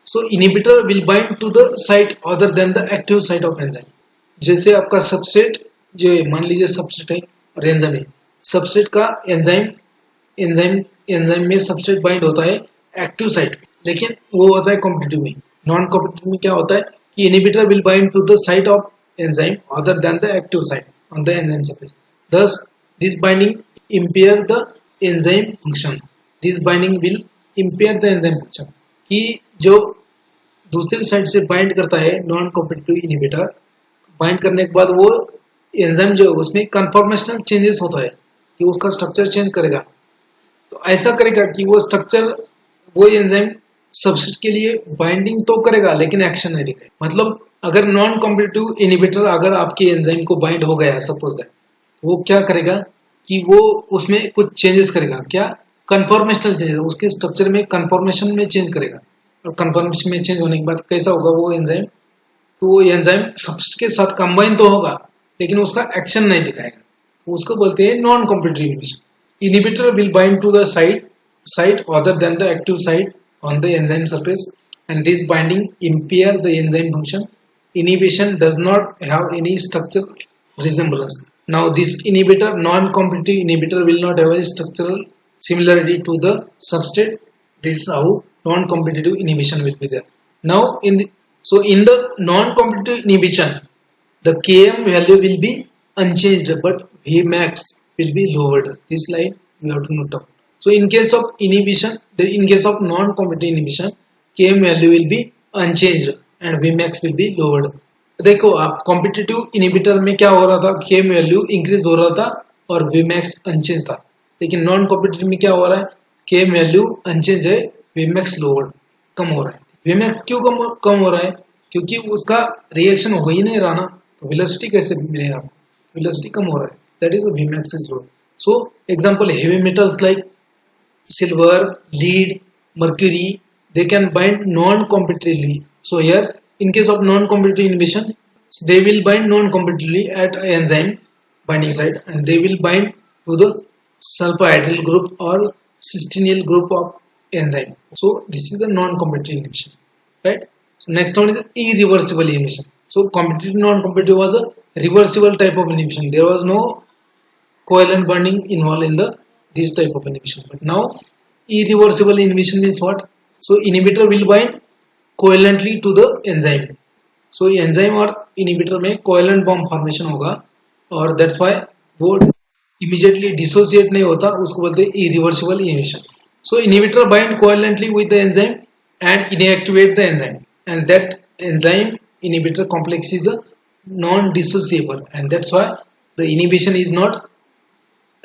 so inhibitor will bind to the site other than the active site of enzyme. जैसे आपका substrate, जो मान लीजिए substrate है और enzyme है, substrate का enzyme में सबस्ट्रेट बाइंड होता है एक्टिव साइट पे, लेकिन वो होता है कॉम्पिटिटिव में. नॉन कॉम्पिटिटिव में क्या होता है कि inhibitor will bind to the site of enzyme other than the active site on the enzyme surface. thus this binding impair the enzyme function. This binding will impair the enzyme function. कि जो दूसरी side से bind करता है non competitive inhibitor, bind करने के बाद वो एंजाइम जो है उसमें कन्फॉर्मेशनल चेंजेस होता है कि उसका स्ट्रक्चर चेंज करेगा. तो ऐसा करेगा कि वो स्ट्रक्चर, वो एंजाइम सबस्ट्रेट के लिए बाइंडिंग तो करेगा लेकिन एक्शन नहीं दिखाएगा. मतलब अगर नॉन कॉम्पिटिटिव इनहिबिटर अगर आपके एंजाइम को बाइंड हो गया सपोज दैट, वो क्या करेगा कि वो उसमें कुछ चेंजेस करेगा. क्या? कन्फॉर्मेशनल चेंजेस, उसके स्ट्रक्चर में कन्फॉर्मेशन में चेंज करेगा. और कन्फॉर्मेशन में चेंज होने के बाद कैसा होगा वो एंजाइम, तो वो एंजाइम सबस्ट्रेट के साथ कंबाइन तो होगा लेकिन उसका एक्शन नहीं दिखाएगा. तो उसको बोलते हैं non competitive inhibition. Inhibitor will bind to the site other than the active site on the enzyme surface, and this binding impair the enzyme function. Inhibition does not have any structural resemblance. Now this inhibitor, non-competitive inhibitor, will not have any structural similarity to the substrate. This is how non-competitive inhibition will be there. Now in the non-competitive inhibition, the Km value will be unchanged, but Vmax will be lowered. This line we have to note down. So in case of inhibition, in case of non-competitive inhibition, Km value will be unchanged and Vmax will be lowered. देखो आप competitive inhibitor में क्या हो रहा था, Km value increase हो रहा था और Vmax अनचेंज था. लेकिन नॉन कॉम्पिटिटिव में क्या हो रहा है, Km वैल्यू अनचेंज है, Vmax लोअर, कम हो रहा है. Vmax क्यों कम हो रहा है? क्योंकि उसका रिएक्शन हो ही नहीं रहा ना, तो वेलोसिटी कैसे मिलेगा, वेलोसिटी कम हो रहा है. That is Vmax is low. So example, heavy metals like silver, lead, mercury, they can bind non-competitively. So here in case of non-competitive inhibition, so they will bind non-competitively at enzyme binding site, and they will bind to the sulfhydryl group or cysteine group of enzyme. So this is the non-competitive inhibition, right? So next one is irreversible inhibition. So competitive non-competitive was a reversible type of inhibition. There was no covalent bonding involved in the this type of inhibition. But now irreversible inhibition means what? So inhibitor will bind covalently to the enzyme. So enzyme और inhibitor में covalent bond formation होगा, और that's why वो immediately dissociate नहीं होता, उसको बोलते हैं irreversible inhibition. So inhibitor bind covalently with the enzyme and inactivate the enzyme, and that enzyme inhibitor complex is a non-dissociable, and that's why the inhibition is not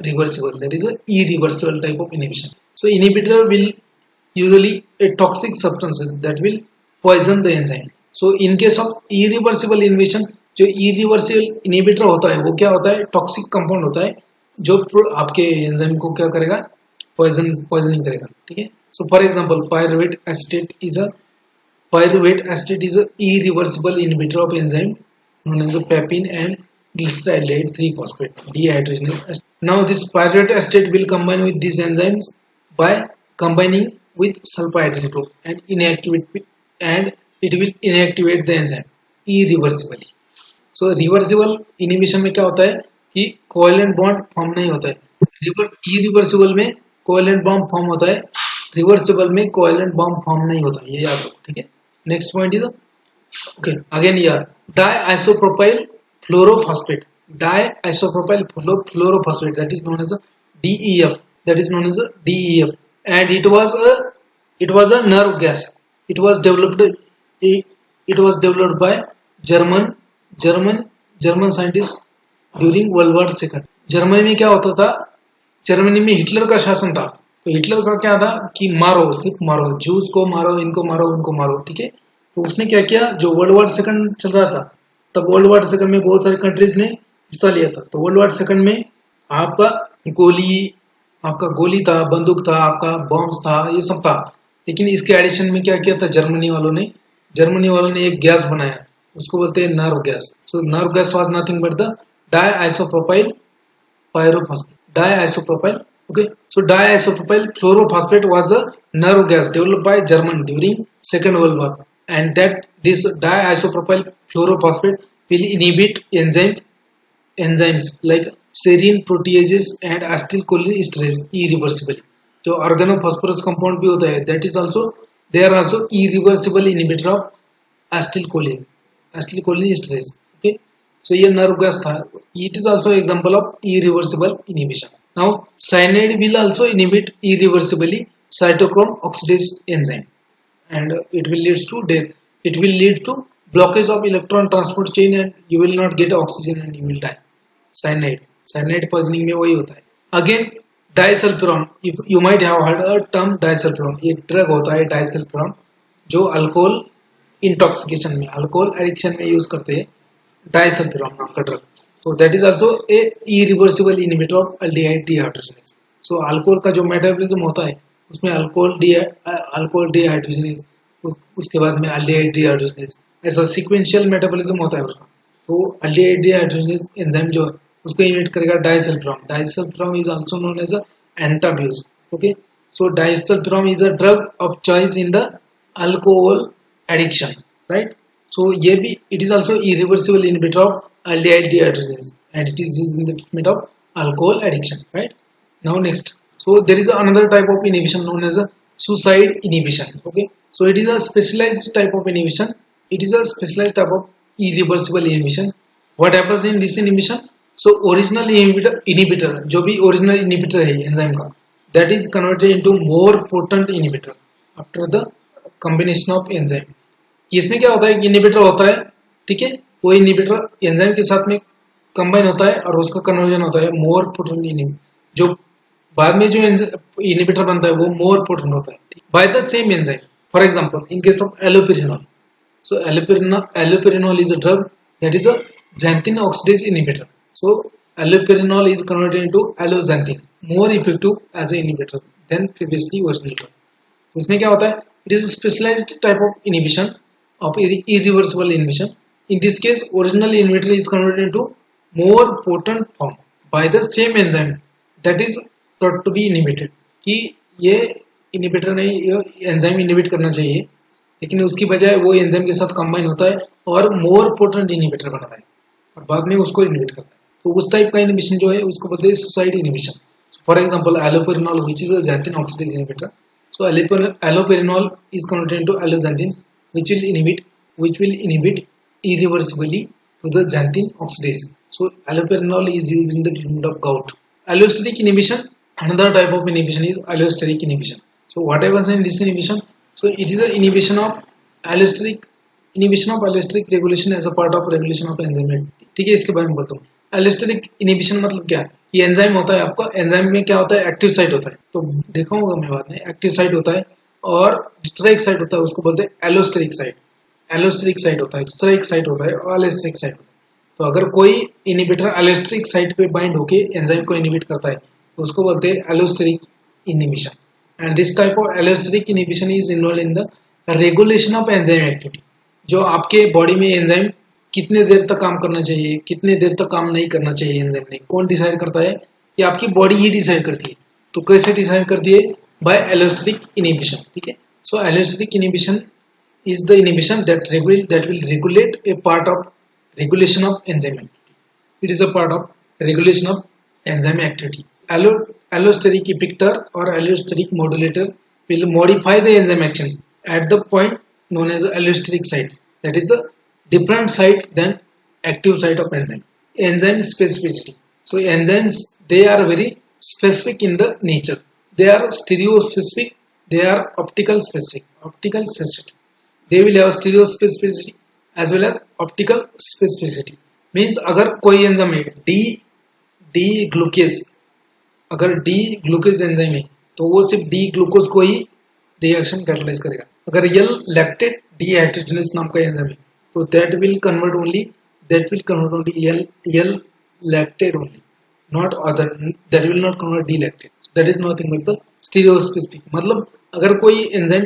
reversible. That is a irreversible type of inhibition. So inhibitor will usually a toxic substances that will poison the enzyme. So in case of irreversible inhibition, जो irreversible inhibitor होता है वो क्या होता है? Toxic compound होता है जो आपके एंजाइम को क्या करेगा? पॉइजनिंग करेगा, ठीक है. सो for example pyruvate acetate is a irreversible inhibitor of enzyme known as a papain and glycerylate 3-phosphate dehydrogenase. Now this pyruvate acetate will combine with these enzymes by combining with sulfhydryl group and it will inactivate the enzyme irreversibly. So reversible inhibition में क्या होता है कि covalent bond form नहीं होता है. irreversible में covalent bond form होता है, reversible में covalent bond फॉर्म नहीं होता है, ये याद रखो, ठीक है. Next point is okay again here diisopropyl fluorophosphate, that is known as a DEF, and it was a nerve gas. It was developed by German scientist during World War II. Germany में क्या होता था? Germany में Hitler का शासन था, तो Hitler का क्या था कि मारो, सिर्फ मारो, जूस को मारो, इनको मारो, उनको मारो, ठीक है. तो उसने क्या किया, जो वर्ल्ड वार सेकंड चल रहा था, तब वर्ल्ड वार सेकंड में बहुत सारी कंट्रीज ने हिस्सा लिया था. तो वर्ल्ड वार सेकंड में आपका गोली था, बंदूक था, आपका बॉम्ब्स था, ये सब था. लेकिन इसके एडिशन में क्या किया था जर्मनी वालों ने एक गैस बनाया, उसको बोलते हैं nerve gas. So nerve gas was nothing but the diisopropyl pyrophosphate. Okay, so diisopropyl fluorophosphate was a nerve gas developed by German during Second World War, and that this diisopropyl fluorophosphate will inhibit enzymes like serine proteases and acetylcholine esterase irreversibly. जो organophosphorus compound भी होता है, that is also they are also irreversible inhibitor of acetylcholine esterase. Okay, so ये nerve gas था, it is also example of irreversible inhibition. Now cyanide will also inhibit irreversibly cytochrome oxidase enzyme, and it will lead to death. It will lead to blockage of electron transport chain, and you will not get oxygen and you will die. Cyanide poisoning में वही होता है. Again disulfiram, you might have heard a term disulfiram. एक drug होता है disulfiram जो alcohol intoxication में, alcohol addiction में यूज करते हैं, disulfiram नाम का drug. So that is also a irreversible inhibitor of aldehyde dehydrogenase. So alcohol का जो मेटाबॉलिज्म होता है उसमें अल्कोहल डिहाइड्रोजनेज, उसके बाद में aldehyde dehydrogenase, ऐसा सीक्वेंशियल मेटाबॉलिज्म होता है उसका. तो aldehyde dehydrogenase एंजाइम जो उसको इनिबिट करेगा disulfiram. Disulfiram is also known as a antabuse. Okay, so disulfiram is a drug of choice in the alcohol addiction, right? So ये भी it is also irreversible inhibitor of aldehyde dehydrogenase, and it is used in the treatment of alcohol addiction, right? Now next, so there is another type of inhibition known as a suicide inhibition. Okay, so it is a specialized type of inhibition. It is a specialized type of irreversible inhibition. What happens in this inhibition? So original inhibitor जो भी original inhibitor है enzyme का, that is converted into more potent inhibitor after the combination of enzyme. इसमें क्या होता है कि inhibitor होता है, ठीक है, वो इनहिबिटर एंजाइम के साथ में कंबाइन होता है और उसका कन्वर्जन होता है मोर पोटेंट इनहिबिटर, जो बाद में जो इनहिबिटर बनता है वो मोर पोटेंट होता है by the same enzyme. For example in case of allopurinol, so allopurinol is a drug that is a xanthine oxidase inhibitor. So Allopurinol is converted into alloxanthine, more effective as an inhibitor than previously original drug. उसमें क्या होता है? It is a specialized type of inhibition of irreversible inhibition. In this case, original inhibitor is converted into more potent form by the same enzyme that is thought to be inhibited. कि ये inhibitor नहीं, ये enzyme inhibit करना चाहिए, लेकिन उसकी बजाय वो एंजाइम के साथ कंबाइन होता है और मोर पोटेंट इनहिबिटर बनाता है और बाद में उसको इनहिबिट करता है. तो उस टाइप का इनहिबिशन जो है उसको बोलते हैं suicide inhibition. For example allopurinol which is a xanthine oxidase inhibitor. So allopurinol is converted into alloxanthine which will inhibit irreversibly to the xanthine oxidase. So allopurinol is used in the treatment of gout. Allosteric inhibition, another type of inhibition is allosteric inhibition. So what I was saying, this inhibition, so it is a inhibition of allosteric regulation as a part of regulation of enzyme. ठीक है, इसके बारे में बोलता हूँ. Allosteric inhibition मतलब क्या है? ये एंजाइम होता है आपका, एंजाइम में क्या होता है? एक्टिव साइट होता है. तो देखा होगा मैं बाद में, एक्टिव साइट होता है और दूसरा एक साइट होता है उसको बोलते हैं एलोस्टेरिक साइट. एलोस्टेरिक साइट होता है, दूसरा एक साइट होता है और एलोस्टेरिक साइट होता है. तो अगर कोई इनहिबिटर एलोस्टेरिक साइट पे बाइंड होके एंजाइम को इनहिबिट करता है तो उसको बोलते हैं allosteric inhibition. And this type of allosteric inhibition is involve in the regulation of enzyme activity. जो आपके बॉडी में एंजाइम कितने देर तक काम करना चाहिए, कितने देर तक काम नहीं करना चाहिए एंजाइम ने, कौन डिसाइड करता है? कि आपकी बॉडी ही डिसाइड करती है. तो कैसे डिसाइड करती है? By allosteric inhibition. ठीक है. So allosteric inhibition is the inhibition that will regulate a part of regulation of enzyme activity. It is a part of regulation of enzyme activity. Allosteric effector or allosteric modulator will modify the enzyme action at the point known as allosteric site. That is a different site than active site of enzyme. Enzyme specificity. So enzymes, they are very specific in the nature. They are stereospecific. They are optical specific. Optical specificity. They will have stereospecificity as well as optical specificity. Means अगर कोई enzyme है D ग्लूकेज, अगर D ग्लूकेज enzyme है तो वो सिर्फ D glucose को ही reaction catalyse करेगा. अगर यल लैक्टेट डीहाइड्रोजनेज नाम का एंजाइम है तो that will convert only L lactate only, not other. That will not convert D lactate. That is nothing but the stereospecific. मतलब अगर कोई एंजाइम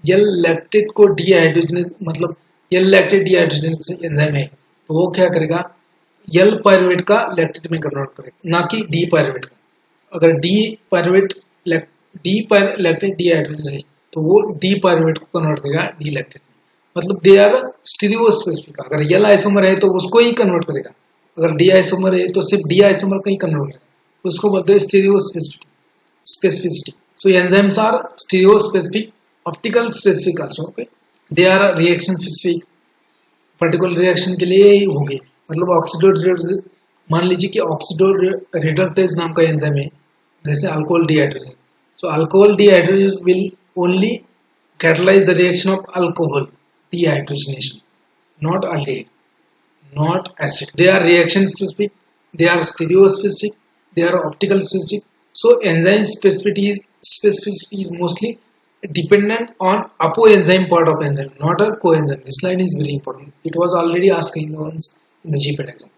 यल लैक्टेट को डीहाइड्रोजनेज, मतलब यल लैक्टेट डीहाइड्रोजनेज एंजाइम है तो वो क्या करेगा? यल पायरुवेट का लैक्टेट में कन्वर्ट करेगा, ना कि डी पायरुवेट का. अगर लैक्टेट डीहाइड्रोजनेज है तो वो डी पायरुवेट को कन्वर्ट करेगा डी लैक्टेट में. मतलब दे आर स्टीरियोस्पेसिफिक. अगर यल आइसोमर है तो उसको ही कन्वर्ट करेगा, अगर डी आइसोमर है तो सिर्फ डी आइसोमर का ही कन्वर्ट करेगा. तो उसको बोलते हैं stereospecificity. So enzymes are stereospecific, optical specific also. Okay, they are reaction specific. Particular reaction के लिए ही होंगे. मतलब ऑक्सीडो, मान लीजिए कि ऑक्सीडो रिडक्टेज नाम का एंजाइम है, जैसे alcohol dehydrogenase. So alcohol dehydrogenase will only catalyze the reaction of alcohol dehydrogenation, not aldehyde, not acid. They are reaction specific, they are stereo specific, they are optical specific. So enzyme specificity is mostly dependent on apoenzyme part of enzyme, not a coenzyme. This line is very important. It was already asked once in the GPAT exam.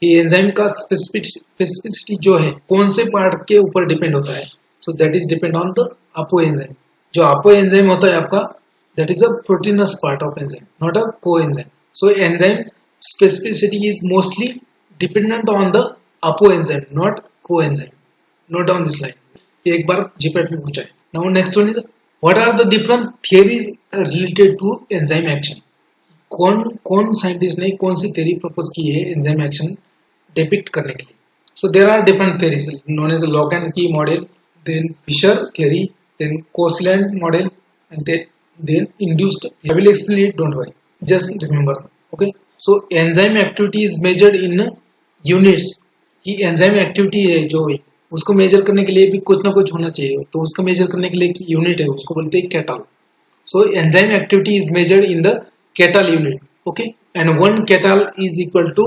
कि enzyme का specificity जो है कौन से part के ऊपर depend होता है. So that is depend on the apoenzyme. जो अपोएंजाइम होता है आपका, that is a proteinous part of enzyme, not a coenzyme. So enzyme specificity is mostly dependent on the apoenzyme, not coenzyme. Note down this line, एक बार GPAT में पूछा है. Now next one is what are the different theories related to enzyme action. कौन scientist ने कौन सी theory propose की है एंजाइम एक्शन डिपिक्ट करने के लिए. So there are different theories known as lock and key model, then Fischer theory, then Koshland model, and then induced. I will explain it, don't worry, just remember. Okay, so enzyme activity is measured in units. की enzyme activity है जो है उसको major करने के लिए भी कुछ ना कुछ होना चाहिए, तो उसको मेजर करने के लिए यूनिट है, उसको बोलते हैं cattle. So enzyme activity is measured in the Catal unit. Okay, and one Catal is equal to,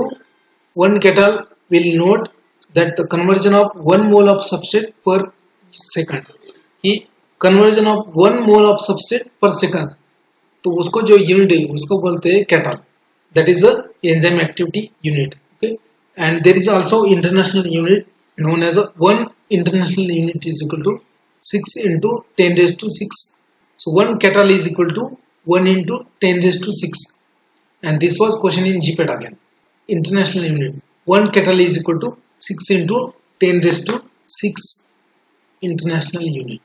one Catal will note that the conversion of 1 mole of substrate per second. कि conversion of 1 mole of substrate per second, तो उसको जो unit है उसको बोलते हैं Catal. That is a enzyme activity unit. Okay, and there is also international unit known as a 1 international unit is equal to 6 into 10 raised to 6. So 1 kettle is equal to 1 into 10 raised to 6, and this was question in GPAT again. International unit, 1 kettle is equal to 6 into 10 raised to 6 international unit.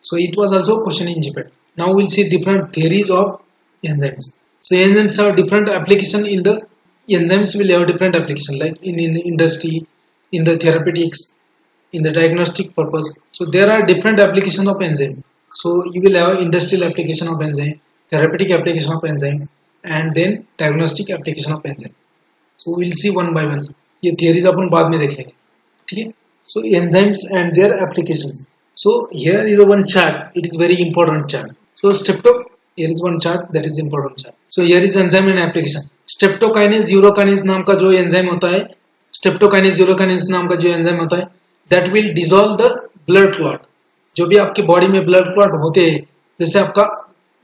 So it was also question in GPAT. Now we'll see different theories of enzymes. So enzymes have different application in the enzymes will have different application, like in industry, in the therapeutics, in the diagnostic purpose. So there are different application of enzyme. So you will have industrial application of enzyme, therapeutic application of enzyme, and then diagnostic application of enzyme. So we'll see one by one. ये theories अपन बाद में देख लेंगे, ठीक है? So enzymes and their applications. So here is a one chart. It is very important chart. So here is one chart that is important chart. So here is enzyme and application. Streptokinase urokinase नाम का जो enzyme होता है, streptokinase urokinase नाम का जो enzyme होता है, that will dissolve the blood clot. जो भी आपके बॉडी में ब्लड क्लॉट होते हैं, जैसे आपका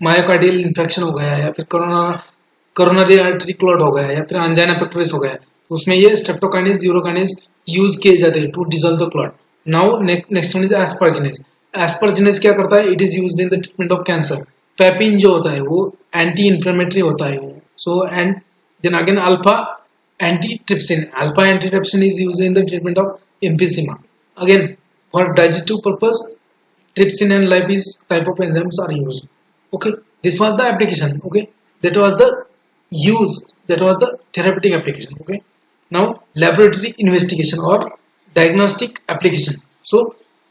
मायोकार्डियल इन्फेक्शन हो गया, या फिर कोरोनरी आर्टरी क्लॉट हो गया, या फिर एंजाइना पेक्टोरिस हो गया, तो उसमें ये स्ट्रेप्टोकाइनेज यूरोकाइनेज यूज किए जाते हैं to dissolve the clot. Now next one is asparaginase. Asparaginase क्या करता है? It is used in the treatment of cancer. Papain जो होता है वो एंटी इन्फ्लेमेटरी होता है. So and then again alpha antitrypsin. Alpha antitrypsin is used in the treatment of emphysema. Again for digestive purpose trypsin and lipase type of enzymes are used. Okay, this was the application. Okay, that was the use, that was the therapeutic application. Okay, now laboratory investigation or diagnostic application. So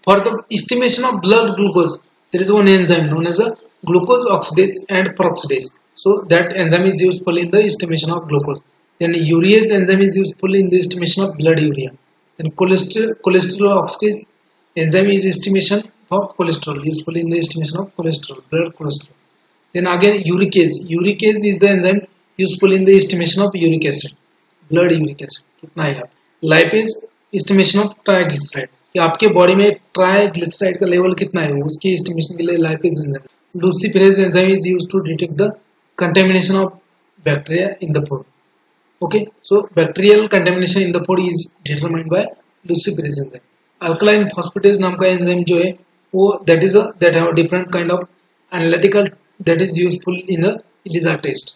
for the estimation of blood glucose, there is one enzyme known as a glucose oxidase and peroxidase. So that enzyme is useful in the estimation of glucose. Then urease enzyme is useful in the estimation of blood urea. Then cholesterol oxidase enzyme is estimation of cholesterol, useful in the estimation of cholesterol, blood cholesterol. Then again uricase. Uricase is the enzyme useful in the estimation of uric acid, blood uric acid कितना है. Lipase estimation of triglyceride, कि आपके body में triglyceride का level कितना है, उसकी estimation के लिए lipase enzyme. Luciferase enzyme is used to detect the contamination of bacteria in the food. Okay, so bacterial contamination in the food is determined by luciferase enzyme. Alkaline phosphatase नाम का enzyme जो है वो that have different kind of analytical that is useful in the ELISA test.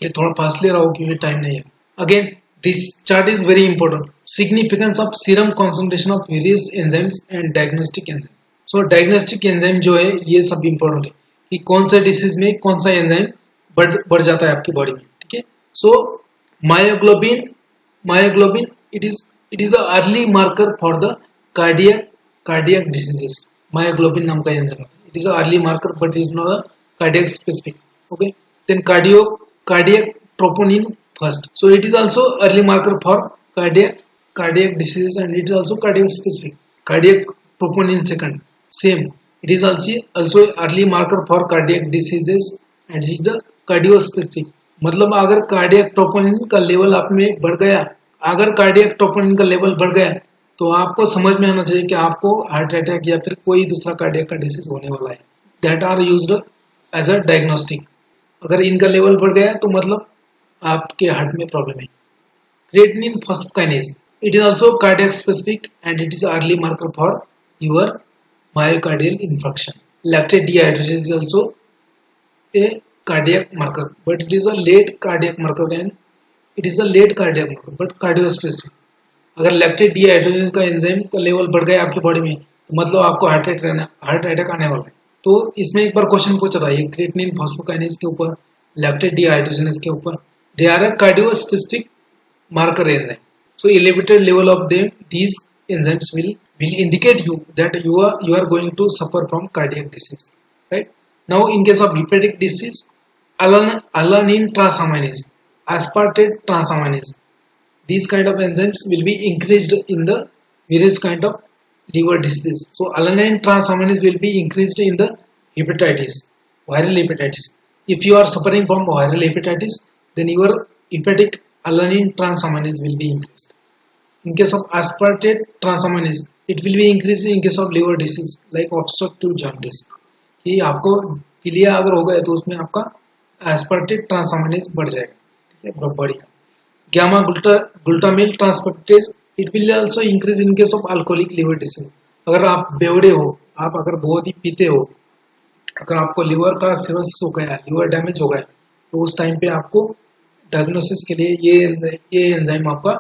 ये थोड़ा fast ले रहा हो क्योंकि टाइम नहीं है. Again this chart is very important. Significance of serum concentration of various enzymes and diagnostic enzymes. So diagnostic enzyme जो है ये सब important है कि कौन सा डिसीज में कौन सा एंजाइम बढ़ जाता है आपकी बॉडी में. ठीक है. So myoglobin it is a early marker for the cardiac diseases. Myoglobin नाम का enzyme. It is a early marker but it is not a cardiac specific. Okay. Then cardiac troponin first. So it is also early marker for cardiac diseases and it is also cardiac specific. Cardiac troponin second. Same. It is also early marker for cardiac diseases and it is the cardio specific. मतलब अगर cardiac troponin का level आप में बढ़ गया, अगर cardiac troponin का level बढ़ गया तो आपको समझ में आना चाहिए कि आपको हार्ट अटैक या फिर कोई दूसरा कार्डियक का डिसीज होने वाला है. That are used as a diagnostic. अगर इनका लेवल बढ़ गया तो मतलब आपके हार्ट में प्रॉब्लम है. Creatinine phosphokinase it is also cardiac specific and it is early marker for your myocardial infection. Lactate dehydrogenase is also a cardiac marker but it is a late cardiac marker and it is a late cardiac marker but cardio specific. अगर lactate dehydrogenase का enzyme का level बढ़ गया आपकी body में तो मतलब आपको हार्ट अटैक आने वाला है. तो इसमें एक बार क्वेश्चन पूछा था ये क्रिएटिनिन फॉस्फोकाइनेज के ऊपर, लैक्टेट डिहाइड्रोजिनेज के ऊपर. They are a cardio specific marker enzyme. So elevated level of these enzymes will indicate you that you are going to suffer from cardiac disease. Right. Now in case of hepatic disease, alanine transaminase, aspartate transaminase, these kind of enzymes will be increased in the various kind of liver disease. So alanine transaminase will be increased in the hepatitis, viral hepatitis. If you are suffering from viral hepatitis, then your hepatic alanine transaminase will be increased. In case of aspartate transaminase, it will be increased in case of liver disease like obstructive jaundice. कि आपको पीलिया अगर हो गया तो उसमें आपका aspartate transaminase बढ़ जाएगा. ठीक है, बॉडी का. gamma glutamyl transferase, it will also increase in case of alcoholic liver disease. अगर आप बेवड़े हो, आप अगर बहुत ही पीते हो, अगर आपको लिवर का सिरोसिस हो गया, लिवर डैमेज हो गया, तो उस टाइम पे आपको डायग्नोसिस के लिए ये एंजाइम आपका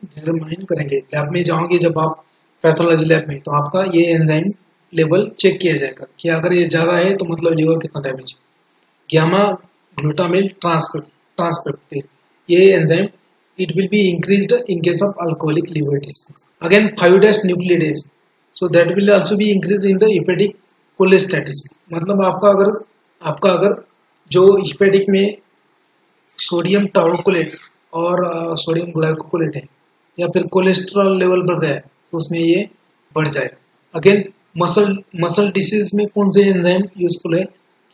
डिटरमाइन करेंगे। लैब में जाओगे जब आप पैथोलॉजी लैब में, तो आपका ये एंजाइम लेवल चेक किया जाएगा कि अगर ये ज़्यादा है तो मतलब लिवर कितना डैमेज है। gamma glutamyl transferase, ये enzyme it will be increased in case of alcoholic liver disease. Again 5-nucleotide, so that will also be increased in the hepatic cholestasis. मतलब आपका अगर जो hepatic में सोडियम टाउकोलेट और सोडियम ग्लाइकोलेट है, या फिर कोलेस्ट्रॉल लेवल बढ़ गया है, तो उसमें ये बढ़ जाएगा। अगेन मसल डिसीज में कौन से एंजाइम यूजफुल है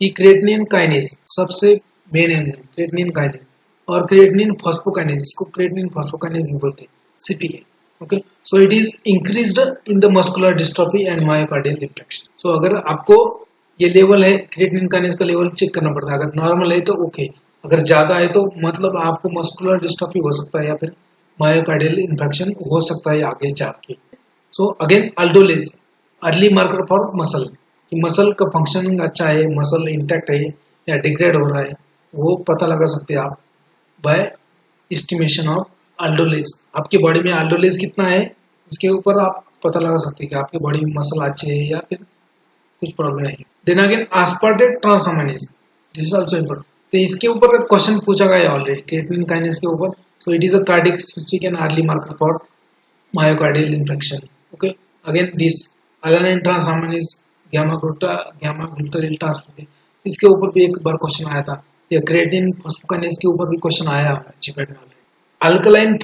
कि क्रिएटिनिन काइनेज सबसे मेन एंजाइम, क्रिएटिनिन काइनेज और क्रिएटिनिन फॉस्फोकाइनेज, इसको क्रिएटिनिन फॉस्फोकाइनेज भी बोलते हैं, CPK. Okay, so it is increased in the muscular dystrophy and myocardial infection. So अगर आपको ये लेवल है, क्रिएटिनिन काइनेज का लेवल चेक करना पड़ता है। अगर नॉर्मल है तो ओके, अगर ज्यादा है तो मतलब आपको मस्कुलर डिस्ट्रॉफी हो सकता है या फिर मायोकार्डियल इंफेक्शन हो सकता है आगे जाके। So again aldolase, early marker for muscle, कि मसल का फंक्शनिंग अच्छा है, मसल इंटैक्ट है या डिग्रेड हो रहा है, वो पता लगा सकते हैं आप बाय एस्टिमेशन ऑफ अल्डोलेज। आपकी बॉडी में अल्डोलेज कितना है उसके ऊपर आप पता लगा सकते हैं कि आपकी बॉडी में मसल अच्छे है या फिर कुछ प्रॉब्लम है। Then again aspartate transaminase, this is also important. तो इसके ऊपर क्वेश्चन पूछा गया है ऑलरेडी क्रिएटिनिन काइनेज के ऊपर। So it is a cardiac specific and early marker for myocardial infection. Okay, again this alanine transaminase, gamma glutaryl transfer, इसके ऊपर भी एक बार क्वेश्चन आया था। या क्रिएटिनिन फॉस्फोकाइनेज के ऊपर भी क्वेश्चन आया है जीपैट में already. Alkaline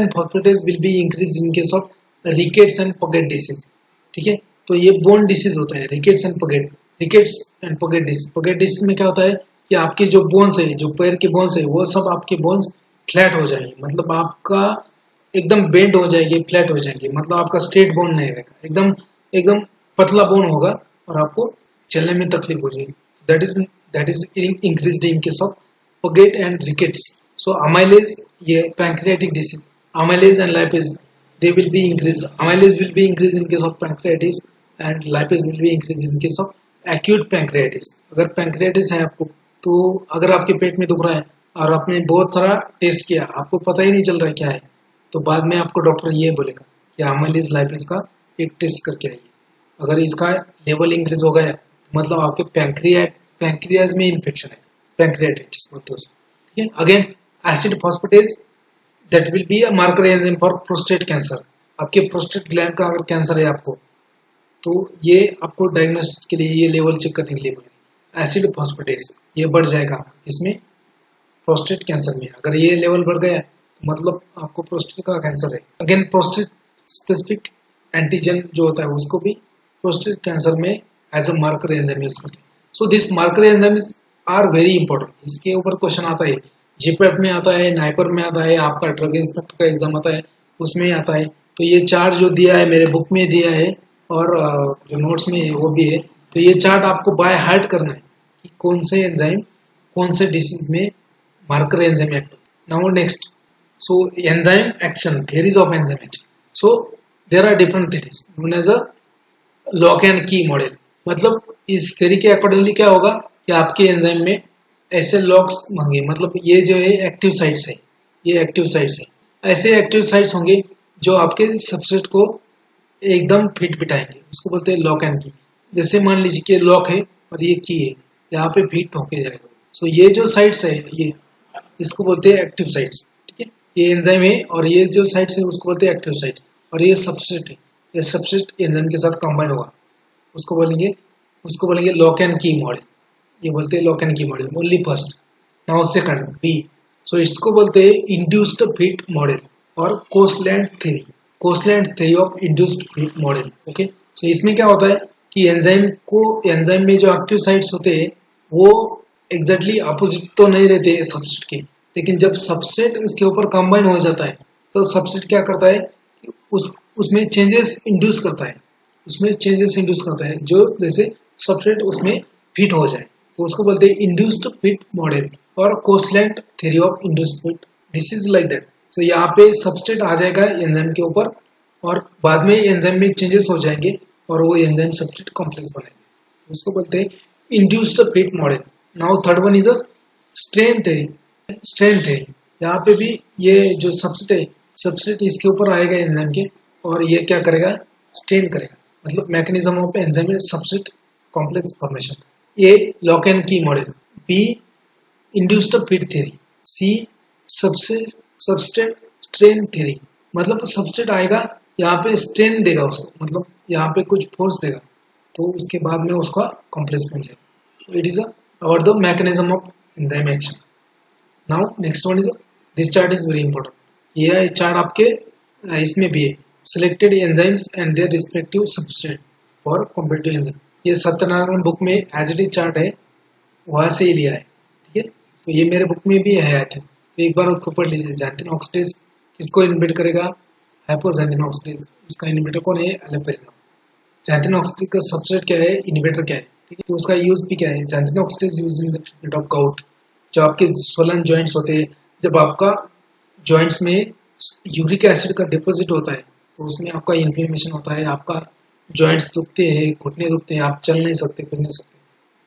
phosphatase will be increase in case of rickets and pocket disease. ठीक है, तो ये बोन डिसीज होता है, rickets and pocket disease. Pocket disease में क्या होता है कि आपके जो बोन्स है, जो पैर के बोन्स है, वो सब आपके बोन्स फ्लैट हो जाएंगे, मतलब आपका एकदम बेंड हो जाएगी, फ्लैट हो जाएंगे, मतलब आपका स्ट्रेट बोन नहीं रहेगा, एकदम एकदम पतला बोन होगा और आपको चलने में तकलीफ हो जाएगी। That is increased in case of pocket and rickets. So amylase, ये pancreatic disease, amylase and lipase they will be increased. Amylase will be increased in case of pancreatitis and lipase will be increased in case of acute pancreatitis. अगर pancreatitis है आपको, तो अगर आपके पेट में दुख रहा है और आपने बहुत सारा टेस्ट किया, आपको पता ही नहीं चल रहा है क्या है, तो बाद में आपको डॉक्टर ये बोलेगा कि amylase लाइपेज का एक टेस्ट करके आइए। अगर इसका लेवल इंक्रीज हो गया मतलब आपके पैंक्रियाज में इन्फेक्शन है, पैंक्रियाटिस बोलते हैं। ठीक है, again acid phosphatase, that will be a marker enzyme for prostate cancer. आपके प्रोस्टेट ग्लैंड का अगर कैंसर है आपको, तो ये आपको डायग्नोसिस के लिए ये लेवल चेक करने के लिए बोलेगा। एसिड फॉस्फेटेज ये बढ़ जाएगा इसमें, प्रोस्टेट कैंसर में अगर ये लेवल बढ़ गया तो मतलब आपको प्रोस्टेट का कैंसर है। अगेन प्रोस्टेट स्पेसिफिक एंटीजन जो होता है उसको भी प्रोस्टेट कैंसर में as a marker enzyme use करते हैं। So this marker enzymes are very important. इसके ऊपर क्वेश्चन आता है, जीपैट में आता है, नाइपर में आता है, आपका ड्रग इंस्पेक्टर का एग्जाम आता है उसमें आता है। तो ये चार्ट जो दिया है मेरे बुक में दिया है और जो नोट्स में है वो भी है। तो ये चार्ट आपको बाय हार्ट करना है कि कौन से एंजाइम कौन से डिसीज में marker enzyme act. Now next, so enzyme action, theories of enzyme action. So there are different theories known as a lock and key model. मतलब इस थियरी के अकॉर्डिंगली क्या होगा कि आपके एंजाइम में ऐसे लॉक्स होंगे, मतलब ये जो है एक्टिव साइट्स है, ये एक्टिव साइट्स है, ऐसे एक्टिव साइट्स होंगे जो आपके सबस्ट्रेट को एकदम फिट बिठाएंगे, उसको बोलते हैं लॉक एंड की। जैसे मान लीजिए कि लॉक है और ये की है, यहाँ पे फिट होके जाएगा। सो ये जो साइट्स है ये, इसको बोलते हैं एक्टिव साइट्स। ठीक है, ये एंजाइम है और ये जो साइट्स है उसको बोलते हैं एक्टिव साइट्स, और ये सबस्ट्रेट है, ये सबस्ट्रेट एंजाइम के साथ कंबाइन होगा, उसको बोलेंगे लॉक एंड की मॉडल। ये बोलते हैं lock and key model only first. Now second B, so इसको बोलते हैं इंड्यूस्ड फिट मॉडल और Koshland theory of induced fit model. Okay, so इसमें क्या होता है कि एंजाइम में जो एक्टिव साइट्स होते हैं वो एग्जैक्टली अपोजिट तो नहीं रहते सबस्ट्रेट के, लेकिन जब सबस्ट्रेट इसके ऊपर कंबाइन हो जाता है तो सबस्ट्रेट क्या करता है, उसमें चेंजेस इंड्यूस करता है, जो जैसे सबस्ट्रेट उसमें फिट हो जाए, तो उसको बोलते हैं इंड्यूस्ड फिट मॉडल और Koshland theory of induced fit this is like that. So यहाँ पे सबस्ट्रेट आ जाएगा एंजाइम के ऊपर और बाद में एंजाइम में चेंजेस हो जाएंगे और वो एंजाइम सबस्ट्रेट कॉम्प्लेक्स बनेंगे, उसको बोलते हैं induced feet model. Now third one is a strain theory. Strain theory, यहाँ पे भी ये जो सबस्ट्रेट है, सबस्ट्रेट इसके ऊपर आएगा एंजाइम के और ये क्या करेगा, स्ट्रेन करेगा, मतलब mechanism of enzyme substrate complex formation. A lock and key model, B induced fit theory, C substrate strain theory. मतलब सबस्ट्रेट आएगा यहाँ पे स्ट्रेन देगा उसको, मतलब यहाँ पे कुछ फोर्स देगा तो उसके बाद में उसका कॉम्प्लेक्स बन जाएगा। It is about the mechanism of enzyme action. Now next one is this chart is very important. ये चार्ट आपके इसमें भी है, selected enzymes and their respective substrate for competitive enzyme. ये सत्यनारायण बुक में एज इट इज चार्ट है, वहां से ही लिया है, ठीक है। तो ये मेरे बुक में भी है आई थिंक, तो एक बार उसको पढ़ लीजिए। जैंथिन ऑक्सीडेज किसको इनहिबिट करेगा, हाइपोजैंथिन ऑक्सीडेज। इसका इनहिबिटर कौन है, एलिपेरिनोल। जैंथिन ऑक्सीडेज का सबस्ट्रेट क्या है, इनहिबिटर क्या है, ठीक है। तो उसका यूज भी क्या है, xanthine oxidase use in the treatment of gout. जो आपके स्वलन जॉइंट्स होते हैं, जब आपका जॉइंट्स में यूरिक एसिड का डिपॉजिट होता है तो उसमें आपका इन्फ्लेमेशन होता है, आपका जॉइंट्स दुखते हैं, घुटने दुखते हैं, आप चल नहीं सकते, फिर नहीं सकते,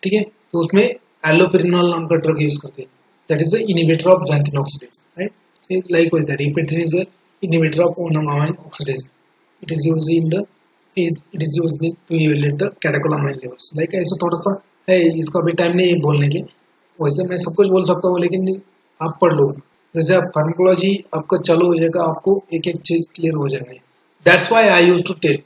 ठीक है। तो उसमें एलोपेरिनोल नाम का ड्रग यूज करते हैं, that is the inhibitor of xanthine oxidase, right. So likewise that epinephrine is a inhibitor of monoamine oxidase. It is used in the it is used to evaluate the catecholamine levels. Like ऐसा थोड़ा सा है, इसका भी time नहीं है बोलने के, वैसे मैं सब कुछ बोल सकता हूँ लेकिन आप पढ़ लो। जैसे आप फार्माकोलॉजी आपका चालू हो जाएगा, आपको एक एक चीज क्लियर हो जाएगा। That's why I use to tell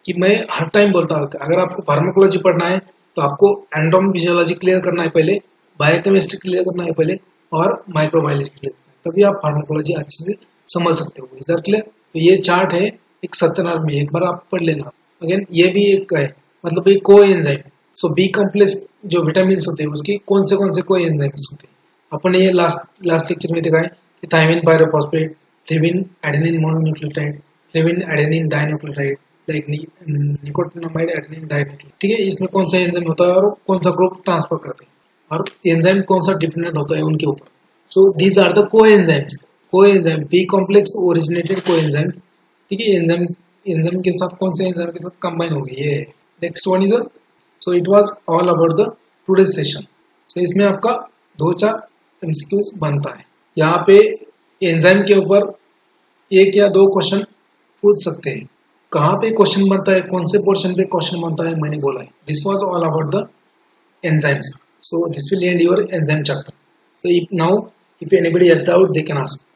कि मैं हर टाइम बोलता हूँ अगर आपको फार्माकोलॉजी पढ़ना है तो आपको एंडोम फिजियोलॉजी क्लियर करना है पहले, बायोकेमिस्ट्री क्लियर करना है पहले और माइक्रोबायोलॉजी क्लियर करना है, तभी आप फार्माकोलॉजी अच्छे से समझ सकते हो। Is that clear. तो ये चार्ट है एक सत्यनारायण में, एक बार आप पढ़ लेना। अगेन ये भी एक है, मतलब एक को एंजाइम। सो बी कॉम्प्लेक्स जो विटामिन होते हैं उसके कौन से को एंजाइम्स होते हैं, अपन ये लास्ट लेक्चर में दिखाए कि thiamine pyrophosphate, flavin adenine mononucleotide, flavin adenine dinucleotide, like nicotinamide adenine dinucleotide, ठीक है। इसमें कौन सा एंजाइम होता है और कौन सा ग्रुप ट्रांसफर करते हैं और एंजाइम कौन सा डिपेंडेंट होता है उनके ऊपर। So these are the coenzymes. Coenzyme B complex originated coenzyme, ठीक है। एंजाइम एंजाइम के साथ कौन से एंजाइम के साथ कंबाइन हो गई ये। Next one is so it was all about the today session. सो इसमें आपका 2-4 एमसीक्यूज बनता है। यहाँ पे एंजाइम के ऊपर 1 या 2 क्वेश्चन पूछ सकते हैं। कहाँ पे क्वेश्चन बनता है, कौन से पोर्शन पे क्वेश्चन बनता है, मैंने बोला है। This was all about the enzymes. So this will end your enzyme chapter. So if now if anybody has doubt they can ask.